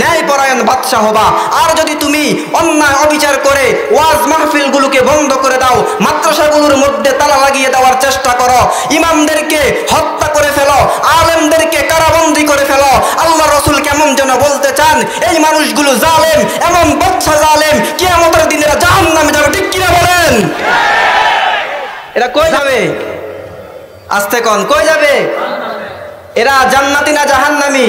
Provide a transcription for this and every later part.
ন্যায়পরায়ণ বাদশা হবা। আর যদি তুমি অন্যায় অবিচার করে ওয়াজ মাহফিলগুলোকে বন্ধ করে দাও, মাদ্রাসাগুলোর মধ্যে তালা লাগিয়ে দেওয়ার চেষ্টা করো, ইমামদেরকে হত্যা করে ফেলো, আলেমদেরকে কারাবন্দী করে ফেলো, আল্লাহ রাসূল কেমন যেন বলতে চান এই মানুষগুলো জালেম, এমন বাদশা জালেম, কিয়ামতের দিন এরা জাহান্নামে যাবে। ঠিক কিনা বলেন? এরা কই যাবে? আস্তে কোন, কই যাবে? এরা জান্নাতি না জাহান্নামী?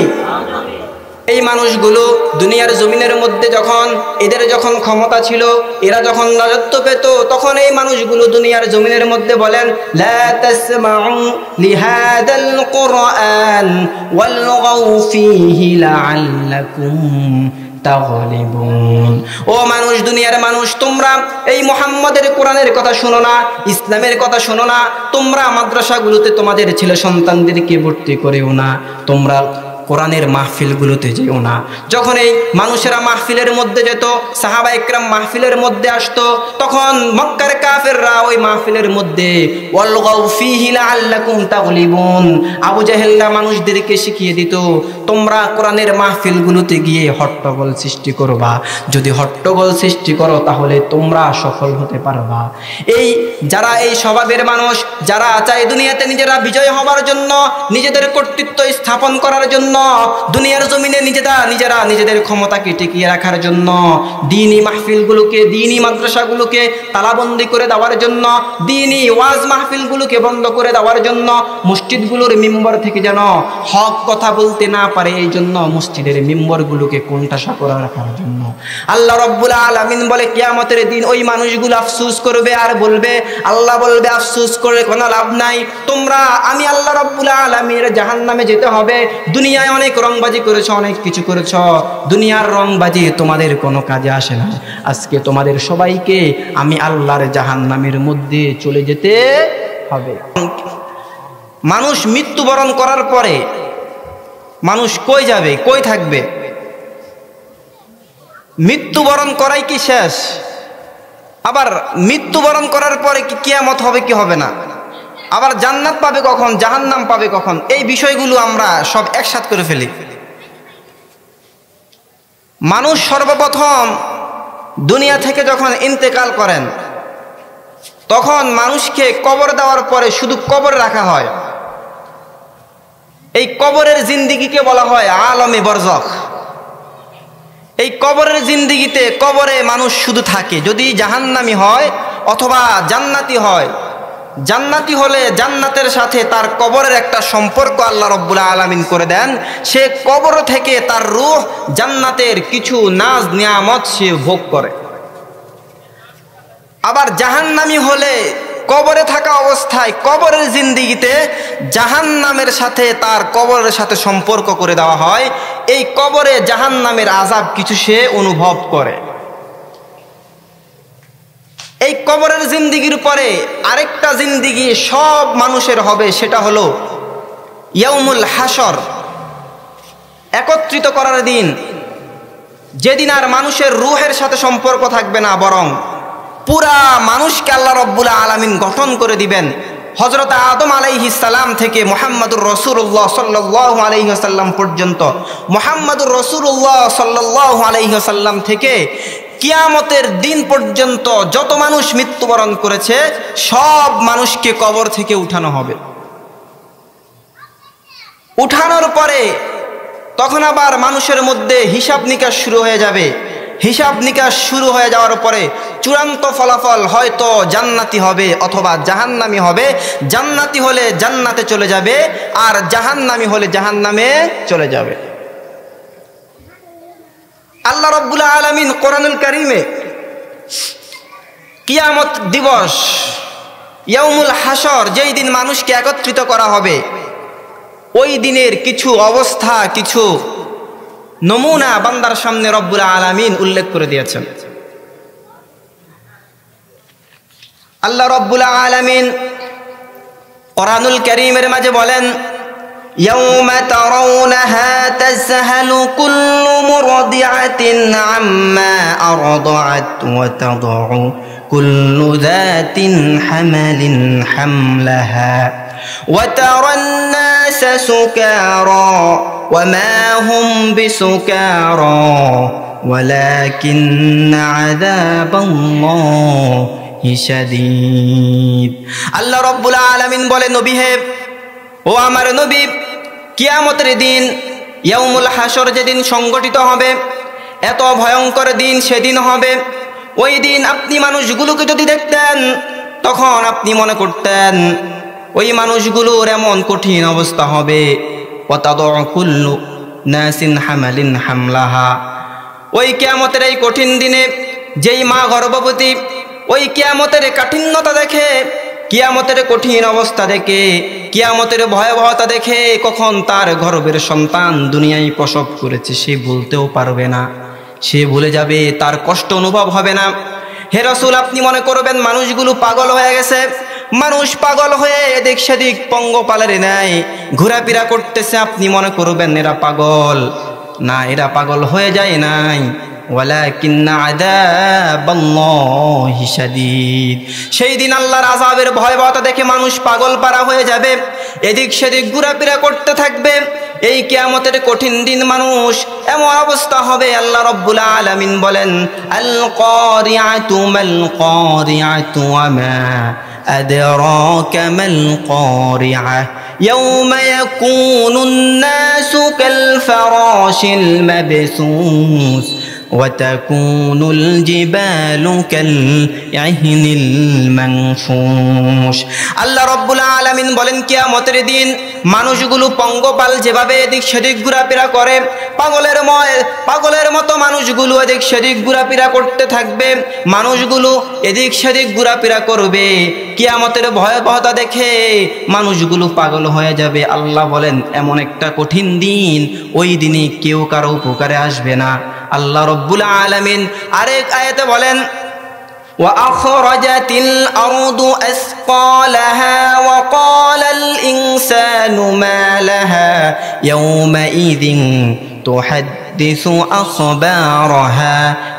এই মানুষগুলো দুনিয়ার জমিনের মধ্যে যখন এদের যখন ক্ষমতা ছিল, এরা যখন রাজত্ব পেত, তখন এই মানুষগুলো দুনিয়ার জমিনের মধ্যে বলেন লা তাসমাউ লিহাদাল কুরআন ওয়ালগাউ ফীহি লাআল্লাকুম তাগলিবুন। ও মানুষ, দুনিয়ার মানুষ, তোমরা এই মুহাম্মাদের কোরআনের কথা শোনো না, ইসলামের কথা শোনো না, তোমরা মাদ্রাসাগুলোতে তোমাদের ছেলে সন্তানদেরকে ভর্তি করেও না, তোমরা কোরআনের মাহফিলগুলোতে যেও না। যখন এই মানুষেরা মাহফিলের মধ্যে যেত, সাহাবা ইকরাম মাহফিলের মধ্যে আসতো, তখন মক্কার কাফেররা ওই মাহফিলের মধ্যে ওয়ালগাউ ফীহি লাআল্লাকুম তাগলিবুন, আবু জাহেলরা মানুষদেরকে শিখিয়ে দিত তোমরা কোরআনের মাহফিলগুলোতে গিয়ে হট্টগোল সৃষ্টি করবা, যদি হট্টগোল সৃষ্টি করো তাহলে তোমরা সফল হতে পারবা। এই যারা এই স্বভাবের মানুষ, যারা চায় দুনিয়াতে নিজেরা বিজয় হবার জন্য, নিজেদের কর্তৃত্ব স্থাপন করার জন্য, দুনিয়ার জমিনে নিজেরা নিজেদের ক্ষমতাকে টিকিয়ে রাখার জন্য, দ্বীনি মাহফিলগুলোকে, দ্বীনি মাদ্রাসাগুলোকে তালাবন্দি করে দেওয়ার জন্য, দ্বীনি ওয়াজ মাহফিলগুলোকে বন্ধ করে দেওয়ার জন্য, মসজিদগুলোর মিম্বর থেকে যেন হক কথা বলতে না পারে, এই জন্য মসজিদের মিম্বরগুলোকে কোণঠাসা করে রাখার জন্য আল্লাহ রাব্বুল আলামিন বলে কিয়ামতের দিন ওই মানুষগুলো আফসোস করবে আর বলবে, আল্লাহ বলবে আফসোস করে কোনো লাভ নাই, তোমরা আমি আল্লাহ রাব্বুল আলামিনের জাহান্নামে যেতে হবে। দুনিয়ায় অনেক রংবাজি করেছো, অনেক কিছু করেছো, দুনিয়ার রংবাজি তোমাদের কোনো কাজে আসে না। আজকে তোমাদের সবাইকে আমি আল্লাহর জাহান্নামের মধ্যে চলে যেতে হবে। মানুষ মৃত্যুবরণ করার পরে মানুষ কই যাবে, কই থাকবে? মৃত্যুবরণ করাই কি শেষ? আবার মৃত্যুবরণ করার পরে কি কিয়ামত হবে কি হবে না? আবার জান্নাত পাবে কখন, জাহান্নাম পাবে কখন? এই বিষয়গুলো আমরা সব একসাথ করে ফেলি। মানুষ সর্বপ্রথম দুনিয়া থেকে যখন ইন্তেকাল করেন, তখন মানুষকে কবর দেওয়ার পরে শুধু কবর রাখা হয়। এই কবরের জিন্দিগিকে বলা হয় আলমে বরজখ। এই কবরের জিন্দিগিতে কবরে মানুষ শুধু থাকে। যদি জাহান্নামী হয় অথবা জান্নাতি হয়, জান্নাতি হলে জান্নাতের সাথে তার কবরের একটা সম্পর্ক আল্লাহ রাব্বুল আলামিন করে দেন। সে কবর থেকে তার রূহ জান্নাতের কিছু নাজ নিয়ামত সে ভোগ করে। আবার জাহান্নামী হলে কবরে থাকা অবস্থায় কবরের জিন্দিগিতে জাহান্নামের সাথে তার কবরের সাথে সম্পর্ক করে দেওয়া হয়। এই কবরে জাহান্নামের আযাব কিছু সে অনুভব করে। এই কবরের জিন্দিগির পরে আরেকটা জিন্দিগি সব মানুষের হবে, সেটা হলো ইয়াউমুল হাসর, একত্রিত করার দিন, যেদিন আর মানুষের রূহের সাথে সম্পর্ক থাকবে না, বরং পুরা মানুষকে আল্লাহ রাব্বুল আলামিন গঠন করে দিবেন। হযরত আদম আলাইহিস সালাম থেকে মুহাম্মদুর রাসূলুল্লাহ সাল্লাল্লাহু আলাইহি ওয়াসাল্লাম পর্যন্ত, মুহাম্মদুর রাসূলুল্লাহ সাল্লাল্লাহু আলাইহি ওয়াসাল্লাম থেকে কিয়ামতের দিন পর্যন্ত যত মানুষ মৃত্যুবরণ করেছে সব মানুষকে কবর থেকে উঠানো হবে। উঠানোর পরে তখন আবার মানুষের মধ্যে হিসাব নিকাশ শুরু হয়ে যাবে। হিসাব নিকাশ শুরু হয়ে যাওয়ার পরে চূড়ান্ত ফলাফল হয়তো জান্নাতি হবে অথবা জাহান্নামী হবে। জান্নাতি হলে জান্নাতে চলে যাবে, আর জাহান্নামী হলে জাহান্নামে চলে যাবে। আল্লাহ রাব্বুল আলামিন কোরআনুল কারীমে কিয়ামত দিবস, ইয়াউমুল হাসর, যেই দিন মানুষকে একত্রিত করা হবে, ওই দিনের কিছু অবস্থা, কিছু নমুনা বান্দার সামনে রব্বুল আলামিন উল্লেখ করে দিয়েছেন। আল্লাহ রব্বুল আলামিন কোরআনুল কারীমের মাঝে বলেন, ইয়াউমা তারাউনাহা তাযহালু কুল্লু মুরদিআতিন আম্মা আরদাআত ওয়া তাদউ কুল্লু যাতিন হামালিন হামলাহা وترى الناس سكارى وما هم بسكارى ولكن عذاب الله شديد আল্লাহ রাব্বুল আলামিন বলে, নবী হে, ও আমার নবী, কিয়ামতের দিন ইয়াউমুল হাসর যেদিন সংগঠিত হবে, এত ভয়ঙ্কর দিন সেদিন হবে। ওই দিন আপনি মানুষগুলোকে যদি দেখতেন, তখন আপনি মনে করতেন ওই মানুষগুলোর এমন কঠিন অবস্থা হবে। ওয়াতাদউ কুল্লু নাসিন হামালিন হামলাহা, ওই কিয়ামতের এই কঠিন দিনে যেই মা গর্ভবতী, ওই কিয়ামতের কাঠিন্যতা দেখে, কিয়ামতের কঠিন অবস্থা দেখে, কিয়ামতের ভয়াবহতা দেখে কখন তার গর্ভের সন্তান দুনিয়ায় প্রসব করেছে সে বলতেও পারবে না। সে ভুলে যাবে, তার কষ্ট অনুভব হবে না। হে রাসূল, আপনি মনে করবেন মানুষগুলো পাগল হয়ে গেছে। মানুষ পাগল হয়ে এদিক সেদিক পঙ্গপালের ন্যায় ঘোরাফেরা করতেছে, আপনি মনে করবেন এরা পাগল। না, এরা পাগল হয়ে যায় নাই। ওয়ালাকিন্না আযাবাল্লাহি শাদীদ, সেই দিন আল্লাহর আযাবের ভয়াবহতা দেখে মানুষ পাগল পারা হয়ে যাবে, এদিক সেদিক ঘোরাফেরা করতে থাকবে। এই কিয়ামতের কঠিন দিন মানুষ এমন অবস্থা হবে, আল্লাহ রাব্বুল আলামিন বলেন, আল কারিআতু মাল কারিআতু ওয়া মা আদরাকা মাল কারিআহ ইয়াউমা ইয়াকুনুন নাসু কাল ফারাশিল মাবসুস وتكون الجبال كالعهن المنفوش আল্লাহ রাব্বুল আলামিন বলেন, কিয়ামতের দিন মানুষগুলো পঙ্গপাল যেভাবে এদিক সেদিক ঘোরাফেরা করে, পাগলের মতো মানুষগুলো এদিক সেদিক ঘোরাফেরা করতে থাকবে। মানুষগুলো এদিক সেদিক ঘোরাফেরা করবে, কিয়ামতের ভয়াবহতা দেখে মানুষগুলো পাগল হয়ে যাবে। আল্লাহ বলেন, এমন একটা কঠিন দিন, ওই দিনে কেউ কারো উপকারে আসবে না। আল্লাহ রাব্বুল আলামিন আরেক আয়াতে বলেন, وأخرجت الأرض أثقالها وقال الإنسان ما لها يومئذ تحدث أخبارها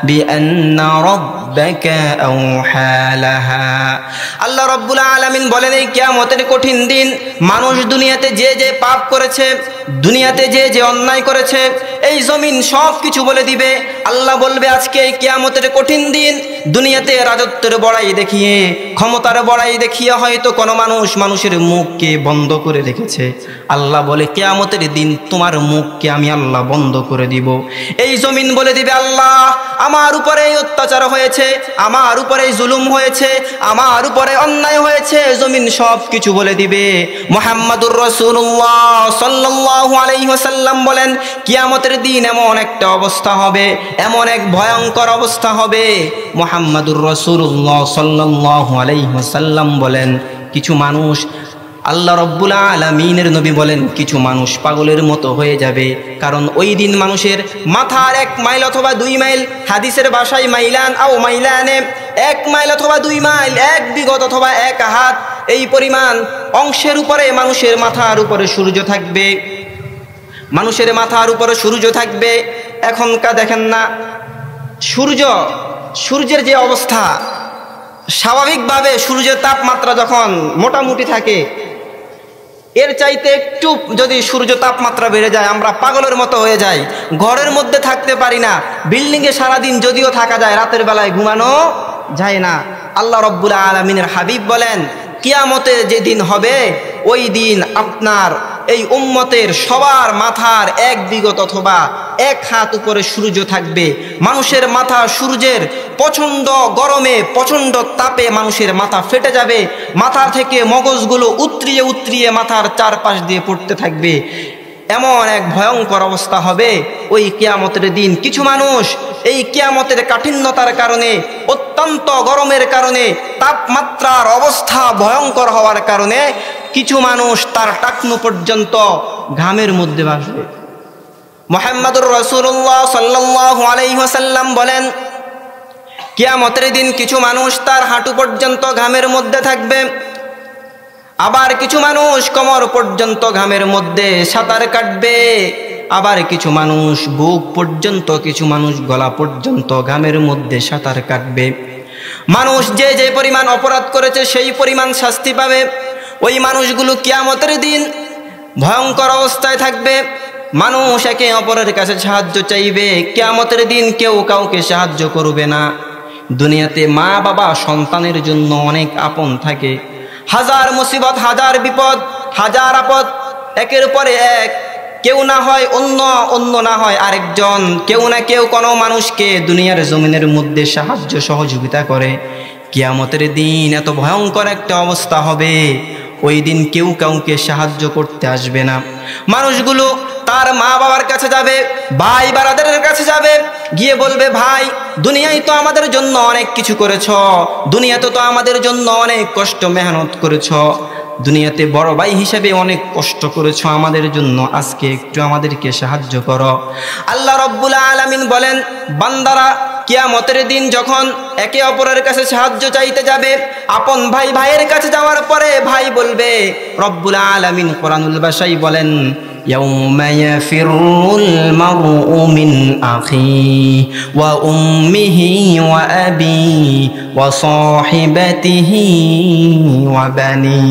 بأن ربك أوحى لها আল্লাহ রাব্বুল আলামিন বলেন, এই কিয়ামতের কঠিন দিন মানুষ দুনিয়াতে যে যে পাপ করেছে, দুনিয়াতে যে যে অন্যায় করেছে, এই জমিন সব কিছু বলে দিবে। আল্লাহ বলবে, আজকে এই কিয়ামতের কঠিন দিন দুনিয়াতে রাজত্বের বড়াই দেখিয়ে, ক্ষমতার বড়াই দেখিয়ে হয়তো কোনো মানুষের মুখকে বন্ধ করে রেখেছে। আল্লাহ বলে, কিয়ামতের দিন তোমার মুখকে আমি আল্লাহ বন্ধ করে দিব। এই জমিন বলে দিবে, আল্লাহ আমার উপরে অত্যাচার হয়েছে, আমার উপরে জুলুম হয়েছে, আমার উপরে অন্যায় হয়েছে। জমিন সব কিছু বলে দিবে। মুহাম্মাদুর রাসূলুল্লাহ সাল্লাল্লাহু আলাইহি ওয়াসাল্লাম বলেন, কিয়ামতের দিন এমন একটা অবস্থা হবে, এমন এক ভয়ঙ্কর অবস্থা হবে। মুহাম্মাদুর রাসূলুল্লাহ সাল্লাল্লাহু আলাইহি ওয়াসাল্লাম বলেন, কিছু মানুষ, আল্লাহ রাব্বুল আলামিনের নবী বলেন, কিছু মানুষ পাগলের মতো হয়ে যাবে। কারণ ওই দিন মানুষের মাথার 1 মাইল অথবা 2 মাইল, হাদিসের ভাষায় মাইলান আও মাইলানে, 1 মাইল অথবা 2 মাইল, 1 বিঘত অথবা 1 হাত, এই পরিমাণ অংশের উপরে মানুষের মাথার উপরে সূর্য থাকবে। মানুষের মাথার উপরে সূর্য থাকবে। এখনকার দেখেন না, সূর্যের যে অবস্থা, স্বাভাবিকভাবে সূর্যের তাপমাত্রা যখন মোটামুটি থাকে, এর চাইতে একটু যদি সূর্য তাপমাত্রা বেড়ে যায় আমরা পাগলের মতো হয়ে যাই, ঘরের মধ্যে থাকতে পারি না। বিল্ডিংয়ে সারাদিন যদিও থাকা যায়, রাতের বেলায় ঘুমানো যায় না। আল্লাহ রাব্বুল আলামিনের হাবিব বলেন, কিয়ামতে যেদিন হবে ওই দিন আপনার এই উম্মতের সবার মাথার 1 বিঘত অথবা 1 হাত উপরে সূর্য থাকবে। মানুষের মাথা সূর্যের প্রচণ্ড গরমে, প্রচণ্ড তাপে মানুষের মাথা ফেটে যাবে। মাথা থেকে মগজগুলো উতরিয়ে উতরিয়ে মাথার চারপাশ দিয়ে পড়তে থাকবে। এমন এক ভয়ঙ্কর অবস্থা হবে ওই কিয়ামতের দিন। কিছু মানুষ এই কিয়ামতের কাঠিন্যতার কারণে, অত্যন্ত গরমের কারণে, তাপমাত্রার অবস্থা ভয়ঙ্কর হওয়ার কারণে কিছু মানুষ তার টাকনু পর্যন্ত ঘামের মধ্যে ভাসবে। মুহাম্মাদুর রাসূলুল্লাহ সাল্লাল্লাহু আলাইহি ওয়াসাল্লাম বলেন, কিয়ামতের দিন কিছু মানুষ তার হাঁটু পর্যন্ত ঘামের মধ্যে থাকবে। আবার কিছু মানুষ কোমর পর্যন্ত ঘামের মধ্যে সাঁতার কাটবে। আবার কিছু মানুষ বুক পর্যন্ত, কিছু মানুষ গলা পর্যন্ত ঘামের মধ্যে সাঁতার কাটবে। মানুষ যে যে পরিমাণ অপরাধ করেছে সেই পরিমাণ শাস্তি পাবে। ওই মানুষগুলো কিয়ামতের দিন ভয়ঙ্কর অবস্থায় থাকবে। মানুষ একে অপরের কাছে সাহায্য চাইবে, কিয়ামতের দিন কেউ কাউকে সাহায্য করবে না। দুনিয়াতে মা বাবা সন্তানের জন্য অনেক আপন থাকে, হাজার মুসিবত, হাজার বিপদ, হাজার আপদ, একের পরে এক, কেউ না হয় অন্য না হয় আরেকজন, কেউ না কেউ কোনো মানুষকে দুনিয়ার জমিনের মধ্যে সাহায্য সহযোগিতা করে। কিয়ামতের দিন এত ভয়ঙ্কর একটা অবস্থা হবে, ওই দিন কেউ কাউকে সাহায্য করতে আসবে না। মানুষগুলো তার মা বাবার কাছে যাবে, ভাই বারাদারের কাছে যাবে, গিয়ে বলবে, ভাই দুনিয়ায় তো আমাদের জন্য অনেক কিছু করেছ, দুনিয়াতে তো আমাদের জন্য অনেক কষ্ট মেহনত করেছ, দুনিয়াতে বড় ভাই হিসেবে অনেক কষ্ট করেছ আমাদের জন্য, আজকে একটু আমাদেরকে সাহায্য করো। আল্লাহ রাব্বুল আলামিন বলেন, বান্দারা কিয়ামতের দিন যখন একে অপরের কাছে সাহায্য চাইতে যাবে, আপন ভাই ভাইয়ের কাছে যাওয়ার পরে ভাই বলবে, রব্বুল আলামিন কোরআনুল ভাষায় বলেন, ইয়াউমা ইয়াফিরুল মারউ মিন আখিহি ওয়া উম্মিহি ওয়া আবিহি ওয়া সাহিবাতিহি ওয়া বানি।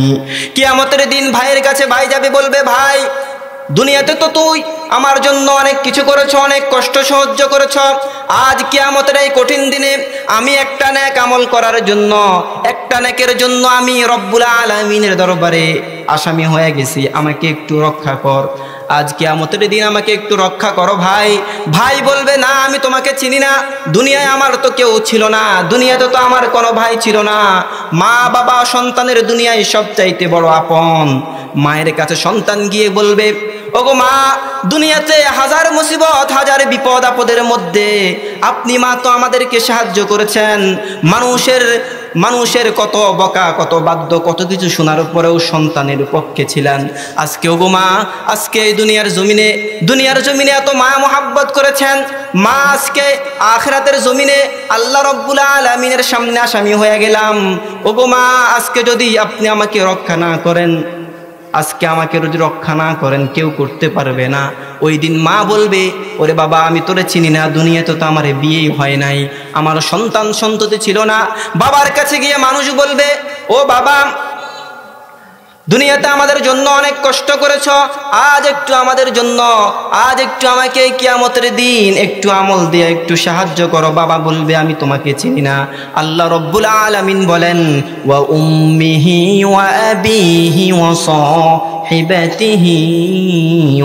কিয়ামতের দিন ভাইয়ের কাছে ভাই যাবে, বলবে, ভাই দুনিয়াতে তো তুই আমার জন্য অনেক কিছু করেছ, অনেক কষ্ট সহ্য করেছ, আজ কিয়ামতের এই কঠিন দিনে আমি একটা নেক আমল করার জন্য, একটা নেকের জন্য আমি রব্বুল আলামিনের দরবারে আসামি হয়ে গেছি, আমাকে একটু রক্ষা কর, আজ কিয়ামতের দিন আমাকে একটু রক্ষা করো ভাই। ভাই বলবে, না আমি তোমাকে চিনি না, দুনিয়ায় আমার তো কেউ ছিল না, দুনিয়াতে তো আমার কোনো ভাই ছিল না, মা বাবা সন্তানের দুনিয়ায় সবচাইতে বড় আপন। মায়ের কাছে সন্তান গিয়ে বলবে, ওগো মা, দুনিয়াতে হাজার মুসিবত, হাজার বিপদ আপদের মধ্যে আপনি মা তো আমাদেরকে সাহায্য করেছেন, মানুষের কত বকা, কত বাদ্য, কত কিছু শোনার পরেও সন্তানের পক্ষে ছিলেন। আজকে ওগো মা, আজকে এই দুনিয়ার জমিনে এত মায়া মোহাব্বত করেছেন, মা আজকে আখিরাতের জমিনে আল্লাহ রাব্বুল আলামিনের সামনে আসামি হয়ে গেলাম। ওগো মা, আজকে যদি আপনি আমাকে রক্ষা না করেন, আজকে আমাকে যদি রক্ষা না করেন, কেউ করতে পারবে না। ওই দিন মা বলবে, ওরে বাবা আমি তোরে চিনি না, দুনিয়াতে তো আমার বিয়েই হয় নাই, আমার সন্তান সন্ততি ছিল না। বাবার কাছে গিয়ে মানুষ বলবে, ও বাবা, দুনিয়াতে আমাদের জন্য অনেক কষ্ট করেছ, আজ একটু আমাদের জন্য, আজ একটু আমাকে কিয়ামতের দিন একটু আমল দিয়ে একটু সাহায্য করো। বাবা বলবে, আমি তোমাকে চিনি না। আল্লাহ রাব্বুল আলামিন বলেন, ওয়া উম্মিহি ওয়া আবিহি ওয়া সাহিবাতিহি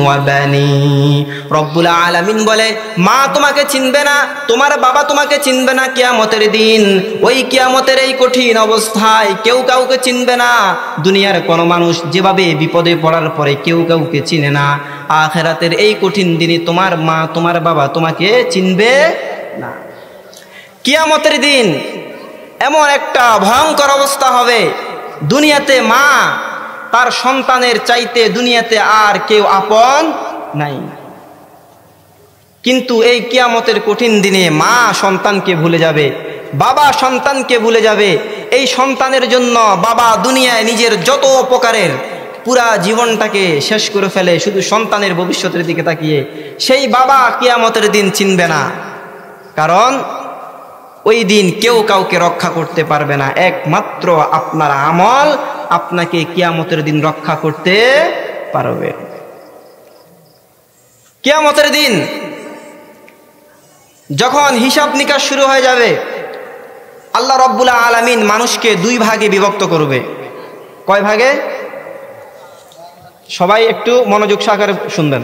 ওয়া বানি। রব্বুল আলামিন বলে, মা তোমাকে চিনবে না, তোমার বাবা তোমাকে চিনবে না কিয়ামতের দিন। ওই কিয়ামতের এই কঠিন অবস্থায় কেউ কাউকে চিনবে না। দুনিয়ার কোনো মানুষ যেভাবে বিপদে পড়ার পরে কেউ কাউকে চিনে না, আখিরাতের এই কঠিন দিনে তোমার মা তোমার বাবা তোমাকে চিনবে না। কিয়ামতের দিন এমন একটা ভয়ঙ্কর অবস্থা হবে, দুনিয়াতে মা তার সন্তানের চাইতে দুনিয়াতে আর কেউ আপন নাই। কিন্তু এই কিয়ামতের কঠিন দিনে মা সন্তানকে ভুলে যাবে, বাবা সন্তানকে ভুলে যাবে। এই সন্তানের জন্য বাবা দুনিয়ায় নিজের যত উপকারের পুরা জীবনটাকে শেষ করে ফেলে শুধু সন্তানের ভবিষ্যতের দিকে তাকিয়ে। সেই বাবা কিয়ামতের দিন চিনবে না, কারণ ওই দিন কেউ কাউকে রক্ষা করতে পারবে না, একমাত্র আপনার আমল আপনাকে কিয়ামতের দিন রক্ষা করতে পারবে। কিয়ামতের দিন যখন হিসাব নিকাশ শুরু হয়ে যাবে, আল্লাহ রাব্বুল আলামিন মানুষকে দুই ভাগে বিভক্ত করবে। কয় ভাগে? সবাই একটু মনোযোগ সহকারে শুনবেন।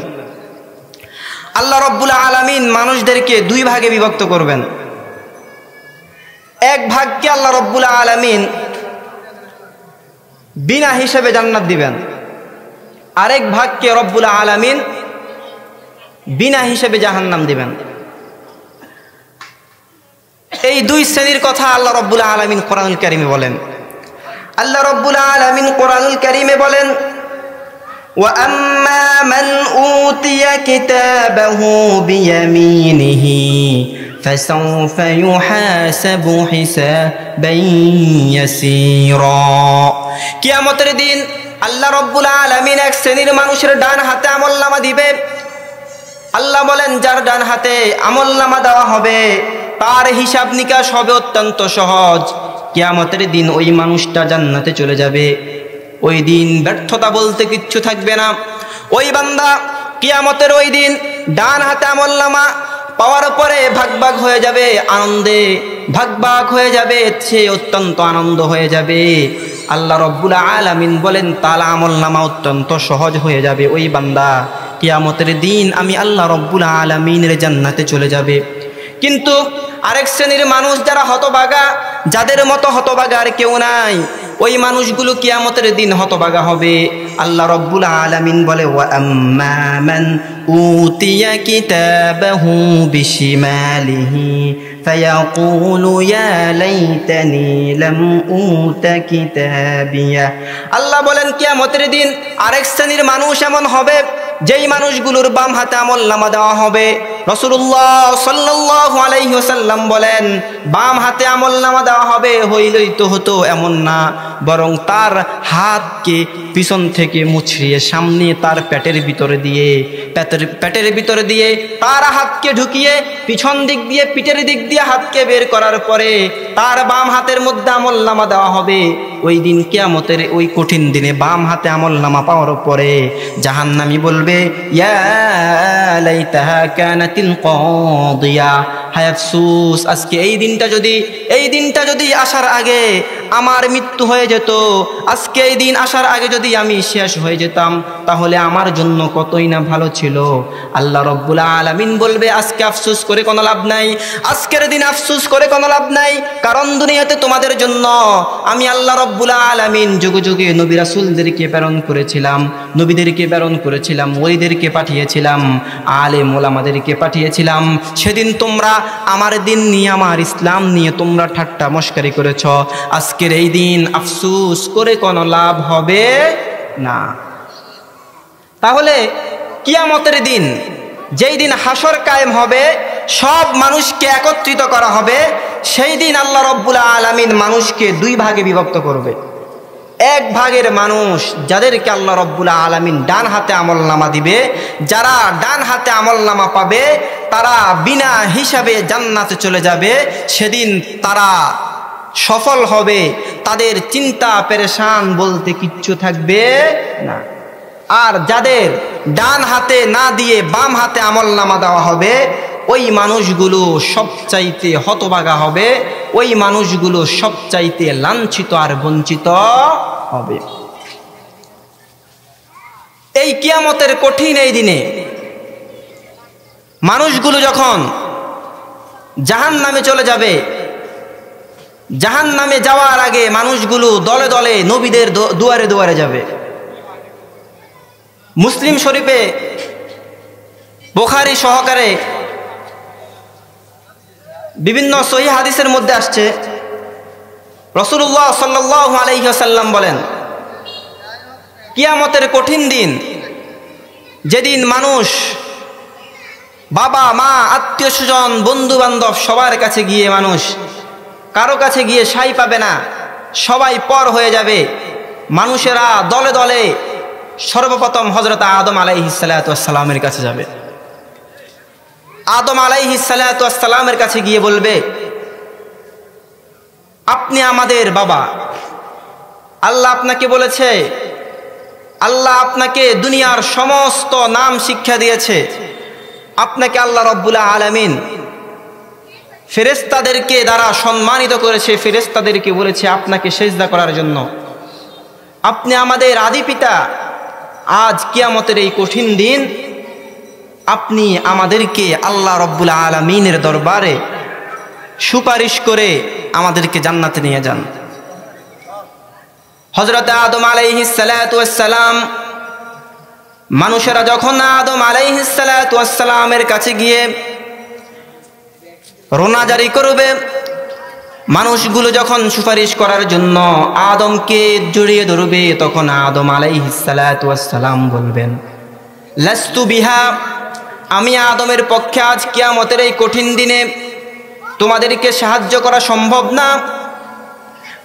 আল্লাহ রাব্বুল আলামিন মানুষদেরকে দুই ভাগে বিভক্ত করবেন। এক ভাগকে আল্লাহ রাব্বুল আলামিন বিনা হিসাবে জান্নাত দিবেন, আরেক ভাগকে রাব্বুল আলামিন বিনা হিসাবে জাহান্নাম দিবেন। এই দুই শ্রেণীর কথা আল্লাহ রাব্বুল আলামিন কোরআনুল কারীমে বলেন। আল্লাহ রাব্বুল আলামিন কোরআনুল কারীমে বলেন, ওয়া আম্মা মান উতিয়া কিতাবাহু বিয়ামিনিহি ফাসাউফা ইউহাসাবু হিসাবান ইয়াসীরা। কিয়ামতের দিন আল্লাহ রাব্বুল আলামিন এক শ্রেণীর মানুষের ডান হাতে আমলনামা দিবে। আল্লাহ বলেন, যার ডান হাতে আমলনামা দেওয়া হবে তার হিসাব নিকাশ হবে অত্যন্ত সহজ। কিয়ামতের দিন ওই মানুষটা জান্নাতে চলে যাবে। ওই দিন ব্যর্থতা বলতে কিচ্ছু থাকবে না। ওই বান্দা কিয়ামতের ওই দিন ডান হাতে আমলনামা পাওয়ার পরে ভাগ ভাগ হয়ে যাবে, আনন্দে ভাগ ভাগ হয়ে যাবে, সে অত্যন্ত আনন্দ হয়ে যাবে। আল্লাহ রব্বুল আলামিন বলেন তার আমলনামা অত্যন্ত সহজ হয়ে যাবে। ওই বান্দা কিয়ামতের দিন আমি আল্লাহ রব্বুল আলামিনের জান্নাতে চলে যাবে। কিন্তু আরেক শ্রেণীর মানুষ যারা হতভাগা, যাদের মতো হতভাগা আর কেউ নাই, ওই মানুষগুলো কিয়ামতের দিন হতভাগা হবে। আল্লাহ রব্বুল আলামিন বলে ওয়া আম্মা মান উতিয়া কিতাবাহু বিশিমালিহি ফায়াকুলু ইয়া লাইতানি লাম উতা কিতাবিয়া। আল্লাহ বলেন কিয়ামতের দিন আরেক শ্রেণীর মানুষ এমন হবে যেই মানুষগুলোর বাম হাতে আমলনামা দেওয়া হবে। রাসূলুল্লাহ সাল্লাল্লাহু আলাইহি ওয়াসাল্লাম বলেন বাম হাতে আমলনামা দেওয়া হবে হইলেই তো হতো এমন না, বরং তার হাতকে পিছন থেকে মুছড়িয়ে সামনে তার পেটের ভিতরে দিয়ে তার হাতকে ঢুকিয়ে পিছন দিক দিয়ে পিঠের দিক দিয়ে হাতকে বের করার পরে তার বাম হাতের মধ্যে আমলনামা দেওয়া হবে। ওই দিন কিয়ামতের ওই কঠিন দিনে বাম হাতে আমলনামা পাওয়ার পরে জাহান্নামী বলবে ইয়া লাইতাহা কানাতিল কাদিয়া, হায় আফসোস আজকে এই দিনটা যদি আসার আগে আমার মৃত্যু হয়ে যেত, আজকে এই দিন আসার আগে যদি আমি শেষ হয়ে যেতাম তাহলে আমার জন্য কতই না ভালো ছিল। আল্লাহ রব্বুল আলামিন বলবে আজকে আফসোস করে কোনো লাভ নাই, আজকের দিন আফসোস করে কোনো লাভ নাই, কারণ দুনিয়াতে তোমাদের জন্য আমি আল্লাহ রব্বুল আলামিন যুগে যুগে নবী রাসূলদেরকে প্রেরণ করেছিলাম, নবীদেরকে প্রেরণ করেছিলাম, ওলিদেরকে পাঠিয়েছিলাম, আলেম ওলামাদেরকে পাঠিয়েছিলাম। সেদিন তোমরা আমার দিন নিয়ে আমার ইসলাম নিয়ে তোমরা ঠাট্টা মশকারি করেছ, আজকের এই দিন আফসোস করে কোনো লাভ হবে না। তাহলে কিয়ামতের দিন যেই দিন হাসর কায়েম হবে, সব মানুষকে একত্রিত করা হবে, সেই দিন আল্লাহ রব্বুল আলামিন মানুষকে দুই ভাগে বিভক্ত করবে। এক ভাগের মানুষ যাদেরকে আল্লাহ রব্বুল আলামিন ডান হাতে আমলনামা দিবে, যারা ডান হাতে আমলনামা পাবে তারা বিনা হিসাবে জান্নাতে চলে যাবে। সেদিন তারা সফল হবে, তাদের চিন্তা পেরেশান বলতে কিচ্ছু থাকবে না। আর যাদের ডান হাতে না দিয়ে বাম হাতে আমলনামা দেওয়া হবে, ওই মানুষগুলো সবচাইতে হতভাগা হবে, ওই মানুষগুলো সবচাইতে লাঞ্ছিত আর বঞ্চিত হবে। এই কিয়ামতের কঠিন এই দিনে মানুষগুলো যখন জাহান্নামে চলে যাবে, জাহান্নামে যাওয়ার আগে মানুষগুলো দলে দলে নবীদের দুয়ারে দুয়ারে যাবে। মুসলিম শরীফে বুখারী সহকারে বিভিন্ন সহিহ হাদিসের মধ্যে আসছে, রাসূলুল্লাহ সাল্লাল্লাহু আলাইহি ওয়াসাল্লাম বলেন কিয়ামতের কঠিন দিন, যেদিন মানুষ বাবা মা আত্মীয় স্বজন বন্ধু বান্ধব সবার কাছে গিয়ে মানুষ কারো কাছে গিয়ে সাই পাবে না, সবাই পর হয়ে যাবে। মানুষেরা দলে দলে সর্বপ্রথম হযরত আদম আলাইহিস সালাতু ওয়াস সালামের কাছে যাবে। আদম আলাইহিস সালাতু ওয়াস সালামের কাছে গিয়ে বলবে আপনি আমাদের বাবা, আল্লাহ আপনাকে বলেছে, আল্লাহ আপনাকে দুনিয়ার সমস্ত নাম শিক্ষা দিয়েছে, আপনাকে আল্লাহ রব্বুল আলামিন ফেরেশতাদেরকে দ্বারা সম্মানিত করেছে, ফেরেশতাদেরকে বলেছে আপনাকে সিজদা করার জন্য, আপনি আমাদের আদি পিতা। আজ কিয়ামতের এই কঠিন দিন আপনি আমাদেরকে আল্লাহ রব্বুল আলামিনের দরবারে সুপারিশ করে আমাদেরকে জান্নাতে নিয়ে যান। হযরত আদম আলাইহিস সালাতু ওয়াস সালাম, মানুষেরা যখন আদম আলাইহিস সালাতু ওয়াস সালামের কাছে গিয়ে রোনা জারি করবে, মানুষগুলো যখন সুপারিশ করার জন্য আদমকে জড়িয়ে ধরবে, তখন আদম আলাইহিস সালাতু ওয়াস সালাম বলবেন লাস্তু বিহা, আমি আদমের পক্ষে আজ কিয়ামতের এই কঠিন দিনে তোমাদেরকে সাহায্য করা সম্ভব না,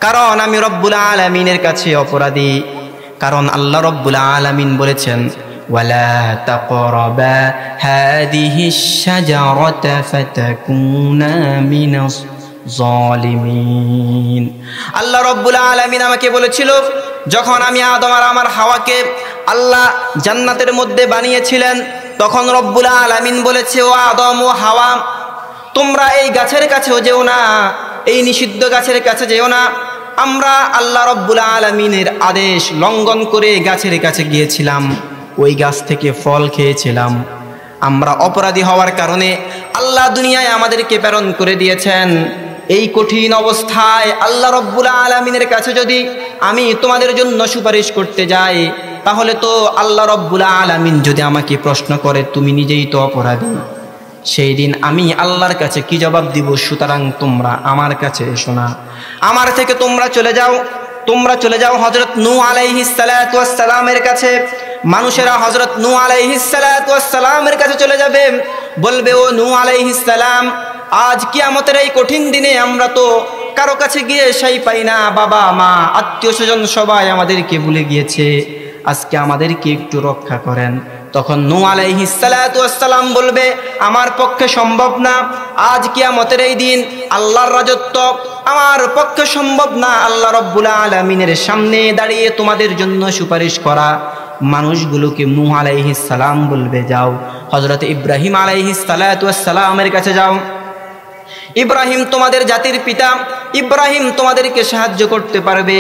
কারণ আমি রব্বুল আলামিনের কাছে অপরাধী। কারণ আল্লাহ রব্বুল আলামিন বলেছেন ওয়ালা তাকরাবা হাদিহিশ শাজারাতা ফাতাকুনা মিনাজ জালিমিন। আল্লাহ রব্বুল আলামিন আমাকে বলেছিল যখন আমি আদম আর আমার হাওয়াকে আল্লাহ জান্নাতের মধ্যে বানিয়েছিলেন, তখন রব্বুল আলামিন বলেছে, ও আদম ও হাওয়া, তোমরা এই গাছের কাছেও যেও না, এই নিষিদ্ধ গাছের কাছে যেও না। আমরা আল্লাহ রব্বুল আলামিনের আদেশ লঙ্ঘন করে গাছের কাছে গিয়েছিলাম, ওই গাছ থেকে ফল খেয়েছিলাম। আমরা অপরাধী হওয়ার কারণে আল্লাহ দুনিয়ায় আমাদেরকে প্রেরণ করে দিয়েছেন। এই কঠিন অবস্থায় আল্লাহ রব্বুল আলামিনের কাছে যদি আমি তোমাদের জন্য সুপারিশ করতে যাই, তাহলে তো আল্লাহ রব্বুল আলামিন যদি আমাকে প্রশ্ন করে তুমি নিজেই তো অপরাধী, সেই দিন আমি আল্লাহর কাছে কি জবাব দিব? সুতরাং তোমরা আমার কাছে এসো না, আমার থেকে তোমরা চলে যাও হযরত নূহ আলাইহিস সালাতু ওয়াস সালামের কাছে। মানুষেরা হযরত নূহ আলাইহিস সালাতু ওয়াস সালামের কাছে চলে যাবে, বলবে, ও নূহ আলাইহিস সালাম, আজ কিয়ামতের এই কঠিন দিনে আমরা তো কারো কাছে গিয়ে সাই পাই না, বাবা মা আত্মীয় স্বজন সবাই আমাদেরকে ভুলে গিয়েছে, আজকে আমাদেরকে একটু রক্ষা করেন। তখন নূহ আলাইহিস সালাতু ওয়াস সালাম বলবে, আমার পক্ষে সম্ভব না, আজ কিয়ামতের এই দিন আল্লাহর রাজত্ব আমার পক্ষে সম্ভব না আল্লাহ রব্বুল আলামিনের সামনে দাঁড়িয়ে তোমাদের জন্য সুপারিশ করা। মানুষগুলোকে নূহ আলাইহিস সালাম বলবে, যাও হযরত ইব্রাহিম আলাইহিস সালাতু ওয়াস সালামের কাছে যাও, ইব্রাহিম তোমাদের জাতির পিতা, ইব্রাহিম তোমাদেরকে সাহায্য করতে পারবে।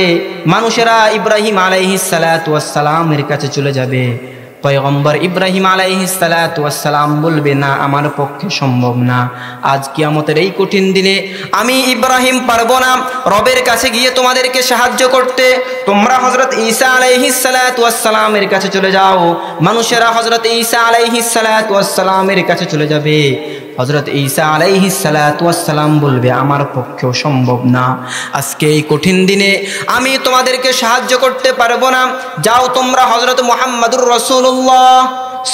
মানুষেরা ইব্রাহিম আলাইহিস সালাতু ওয়াস সালামের কাছে চলে যাবে। পয়গম্বর ইব্রাহিম আলাইহিস সালাতু ওয়াস সালাম বলবে, না, আমার পক্ষে সম্ভব না, আজ কিয়ামতের এই কঠিন দিনে আমি ইব্রাহিম পারবো না রবের কাছে গিয়ে তোমাদেরকে সাহায্য করতে। তোমরা হযরত ঈসা আলাইহিস সালাতু ওয়াস সালামের কাছে চলে যাও। মানুষেরা হযরত ঈসা আলাইহিস সালাতু ওয়াস সালামের কাছে চলে যাবে। হযরত ঈসা আলাইহিস সালাতু ওয়াস সালাম বলবে, আমার পক্ষেও সম্ভব না, আজকে এই কঠিন দিনে আমি তোমাদেরকে সাহায্য করতে পারবো না। যাও তোমরা হযরত মুহাম্মদুর রাসূলুল্লাহ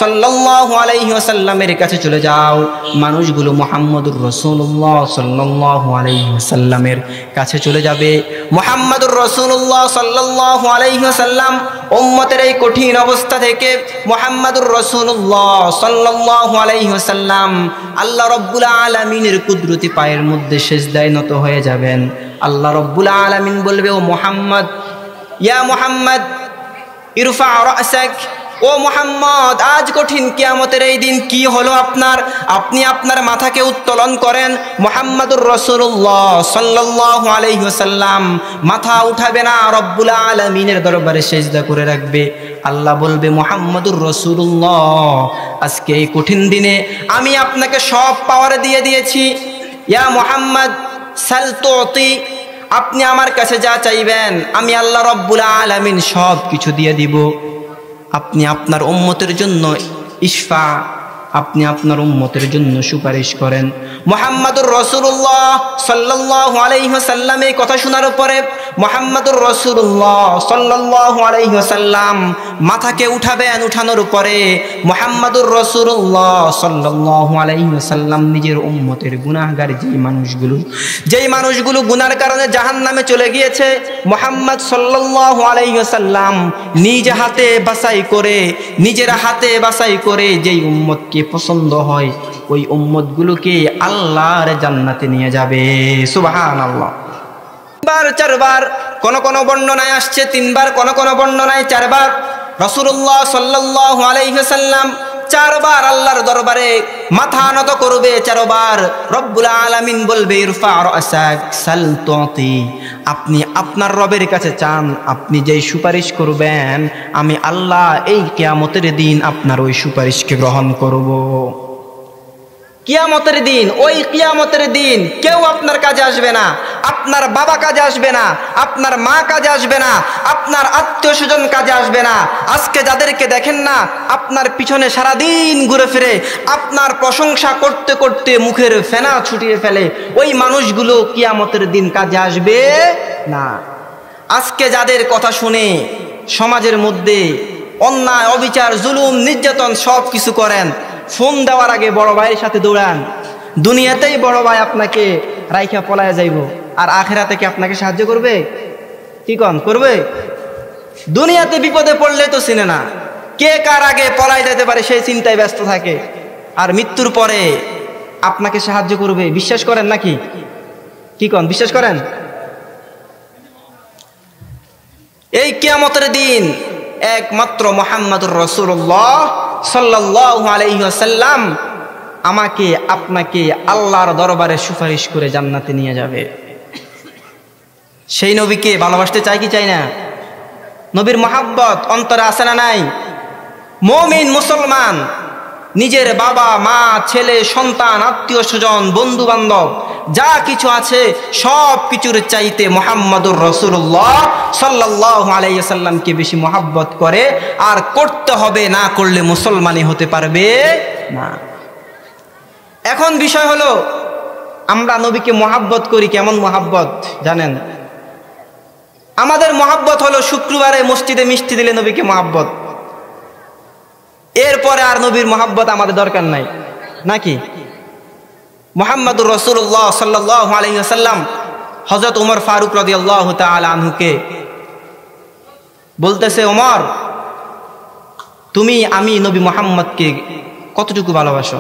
সাল্লাল্লাহু আলাইহি ওয়াসাল্লামের কাছে চলে যাও। মানুষগুলো মুহাম্মদুর রাসূলুল্লাহ সাল্লাল্লাহু আলাইহি ওয়াসাল্লামের কাছে চলে যাবে। মুহাম্মদুর রাসূলুল্লাহ সাল্লাল্লাহু আলাইহি ওয়াসাল্লাম উম্মতের এই কঠিন অবস্থা থেকে মুহাম্মদুর রাসূলুল্লাহ সাল্লাল্লাহু আলাইহি ওয়াসাল্লাম আল্লাহ রব্বুল আলামিনের কুদরতি পায়ের মধ্যে সিজদায় নত হয়ে যাবেন। আল্লাহ রব্বুল আলামিন বলবে, ও মুহাম্মদ, ইয়া মুহাম্মদ ইরফা রাসাক, ও মুহাম্মদ, আজ কঠিন কিয়ামতের এই দিন কি হলো আপনার? আপনি আপনার মাথাকে উত্তোলন করেন। মুহাম্মদুর রাসূলুল্লাহ সাল্লাল্লাহু আলাইহি ওয়াসাল্লাম মাথা উঠাবে না, রব্বুল আলামিনের দরবারে সিজদা করে রাখবে। আল্লাহ বলবে, মুহাম্মদুর রাসূলুল্লাহ, আজকে এই কঠিন দিনে আমি আপনাকে সব পাওয়ার দিয়ে দিয়েছি। ইয়া মুহাম্মদ সাল তুতি, আপনি আমার কাছে যা চাইবেন আমি আল্লাহ রব্বুল আলামিন সব কিছু দিয়ে দিব। আপনি আপনার উম্মতের জন্য ইশফা, আপনি আপনার উম্মতের জন্য সুপারিশ করেন। মুহাম্মদুর রাসূলুল্লাহ সাল্লাল্লাহু আলাইহি ওয়াসাল্লাম এই কথা শোনার পরে মুহাম্মদুর রাসূলুল্লাহ সাল্লাল্লাহু আলাইহি ওয়াসাল্লাম মাথাকে উঠাবেন। উঠানোর পরে মুহাম্মদুর রাসূলুল্লাহ সাল্লাল্লাহু আলাইহি ওয়াসাল্লাম নিজের উম্মতের গুনাহগার যেই মানুষগুলো গুনার কারণে জাহান্নামে চলে গিয়েছে, মুহাম্মদ সাল্লাল্লাহু আলাইহি ওয়াসাল্লাম নিজের হাতে বাছাই করে যেই উম্মতকে পছন্দ হয় ওই উম্মতগুলোকে আল্লাহর জান্নাতে নিয়ে যাবে। সুবহানাল্লাহ। বার চারবার কোন কোন বর্ণনায় আসছে, তিনবার, কোন কোন বর্ণনায় চারবার। রাসূলুল্লাহ সাল্লাল্লাহু আলাইহি ওয়াসাল্লাম চারবার আল্লাহর দরবারে মাথা নত করবে। চারবার রব্বুল আলামিন বলবে, ইরফা রাসাক সাল তুতি, আপনি আপনার রবের কাছে চান, আপনি যেই সুপারিশ করবেন আমি আল্লাহ এই কিয়ামতের দিন আপনার ওই সুপারিশকে গ্রহণ করব। কিয়ামতের দিন, ওই কিয়ামতের দিন কেউ আপনার কাজে আসবে না, আপনার বাবা কাজে আসবে না, আপনার মা কাজে আসবে না, আপনার আত্মীয় স্বজন কাজে আসবে না। আজকে যাদেরকে দেখেন না আপনার পিছনে সারাদিন ঘুরে ফিরে আপনার প্রশংসা করতে করতে মুখের ফেনা ছুটিয়ে ফেলে, ওই মানুষগুলো কিয়ামতের দিন কাজে আসবে না। আজকে যাদের কথা শুনে সমাজের মধ্যে অন্যায়, অবিচার, জুলুম, নির্যাতন সব কিছু করেন, ফোন দেওয়ার আগে বড় ভাইয়ের সাথে দৌড়ান। দুনিয়াতেই বড় ভাই আপনাকে রাইখা পলায় যাইব, আর আখিরাতে কি আপনাকে সাহায্য করবে? কি কন করবে? দুনিয়াতে বিপদে পড়লে তো চিনে না, কে কার আগে পলায় যেতে পারে সেই চিন্তায় ব্যস্ত থাকে, আর মৃত্যুর পরে আপনাকে সাহায্য করবে বিশ্বাস করেন নাকি? কি কন, বিশ্বাস করেন? এই কিয়ামতের দিন একমাত্র মুহাম্মদুর রাসূলুল্লাহ সাল্লাল্লাহু আলাইহি ওয়াসাল্লাম আমাকে আপনাকে আল্লাহর দরবারে সুপারিশ করে জান্নাতে নিয়ে যাবে। সেই নবীকে ভালোবাসতে চাই কি চাই না? নবীর মহাব্বত অন্তরে আছে না নাই? মুমিন মুসলমান নিজের বাবা মা ছেলে সন্তান আত্মীয় স্বজন বন্ধু বান্ধব যা কিছু আছে সব কিছুর চাইতে মুহাম্মদুর রাসূলুল্লাহ সাল্লাল্লাহু আলাইহি ওয়াসাল্লামকে বেশি মহাব্বত করে। আর করতে হবে, না করলে মুসলমানই হতে পারবে না। এখন বিষয় হলো আমরা নবীকে মহাব্বত করি কেমন মহাব্বত জানেন? আমাদের মহাব্বত হলো শুক্রবারে মসজিদে মিষ্টি দিলে নবীকে মহাব্বত, এরপরে আর নবীর মহাব্বত আমাদের দরকার নাই নাকি? মুহাম্মদুর রাসূলুল্লাহ সাল্লাল্লাহু আলাইহি ওয়াসাল্লাম হযরত ওমর ফারুক রাদিয়াল্লাহু তাআলা আনহুকে বলতেছে, ওমর তুমি আমি নবী মুহাম্মদকে কতটুকু ভালোবাসো?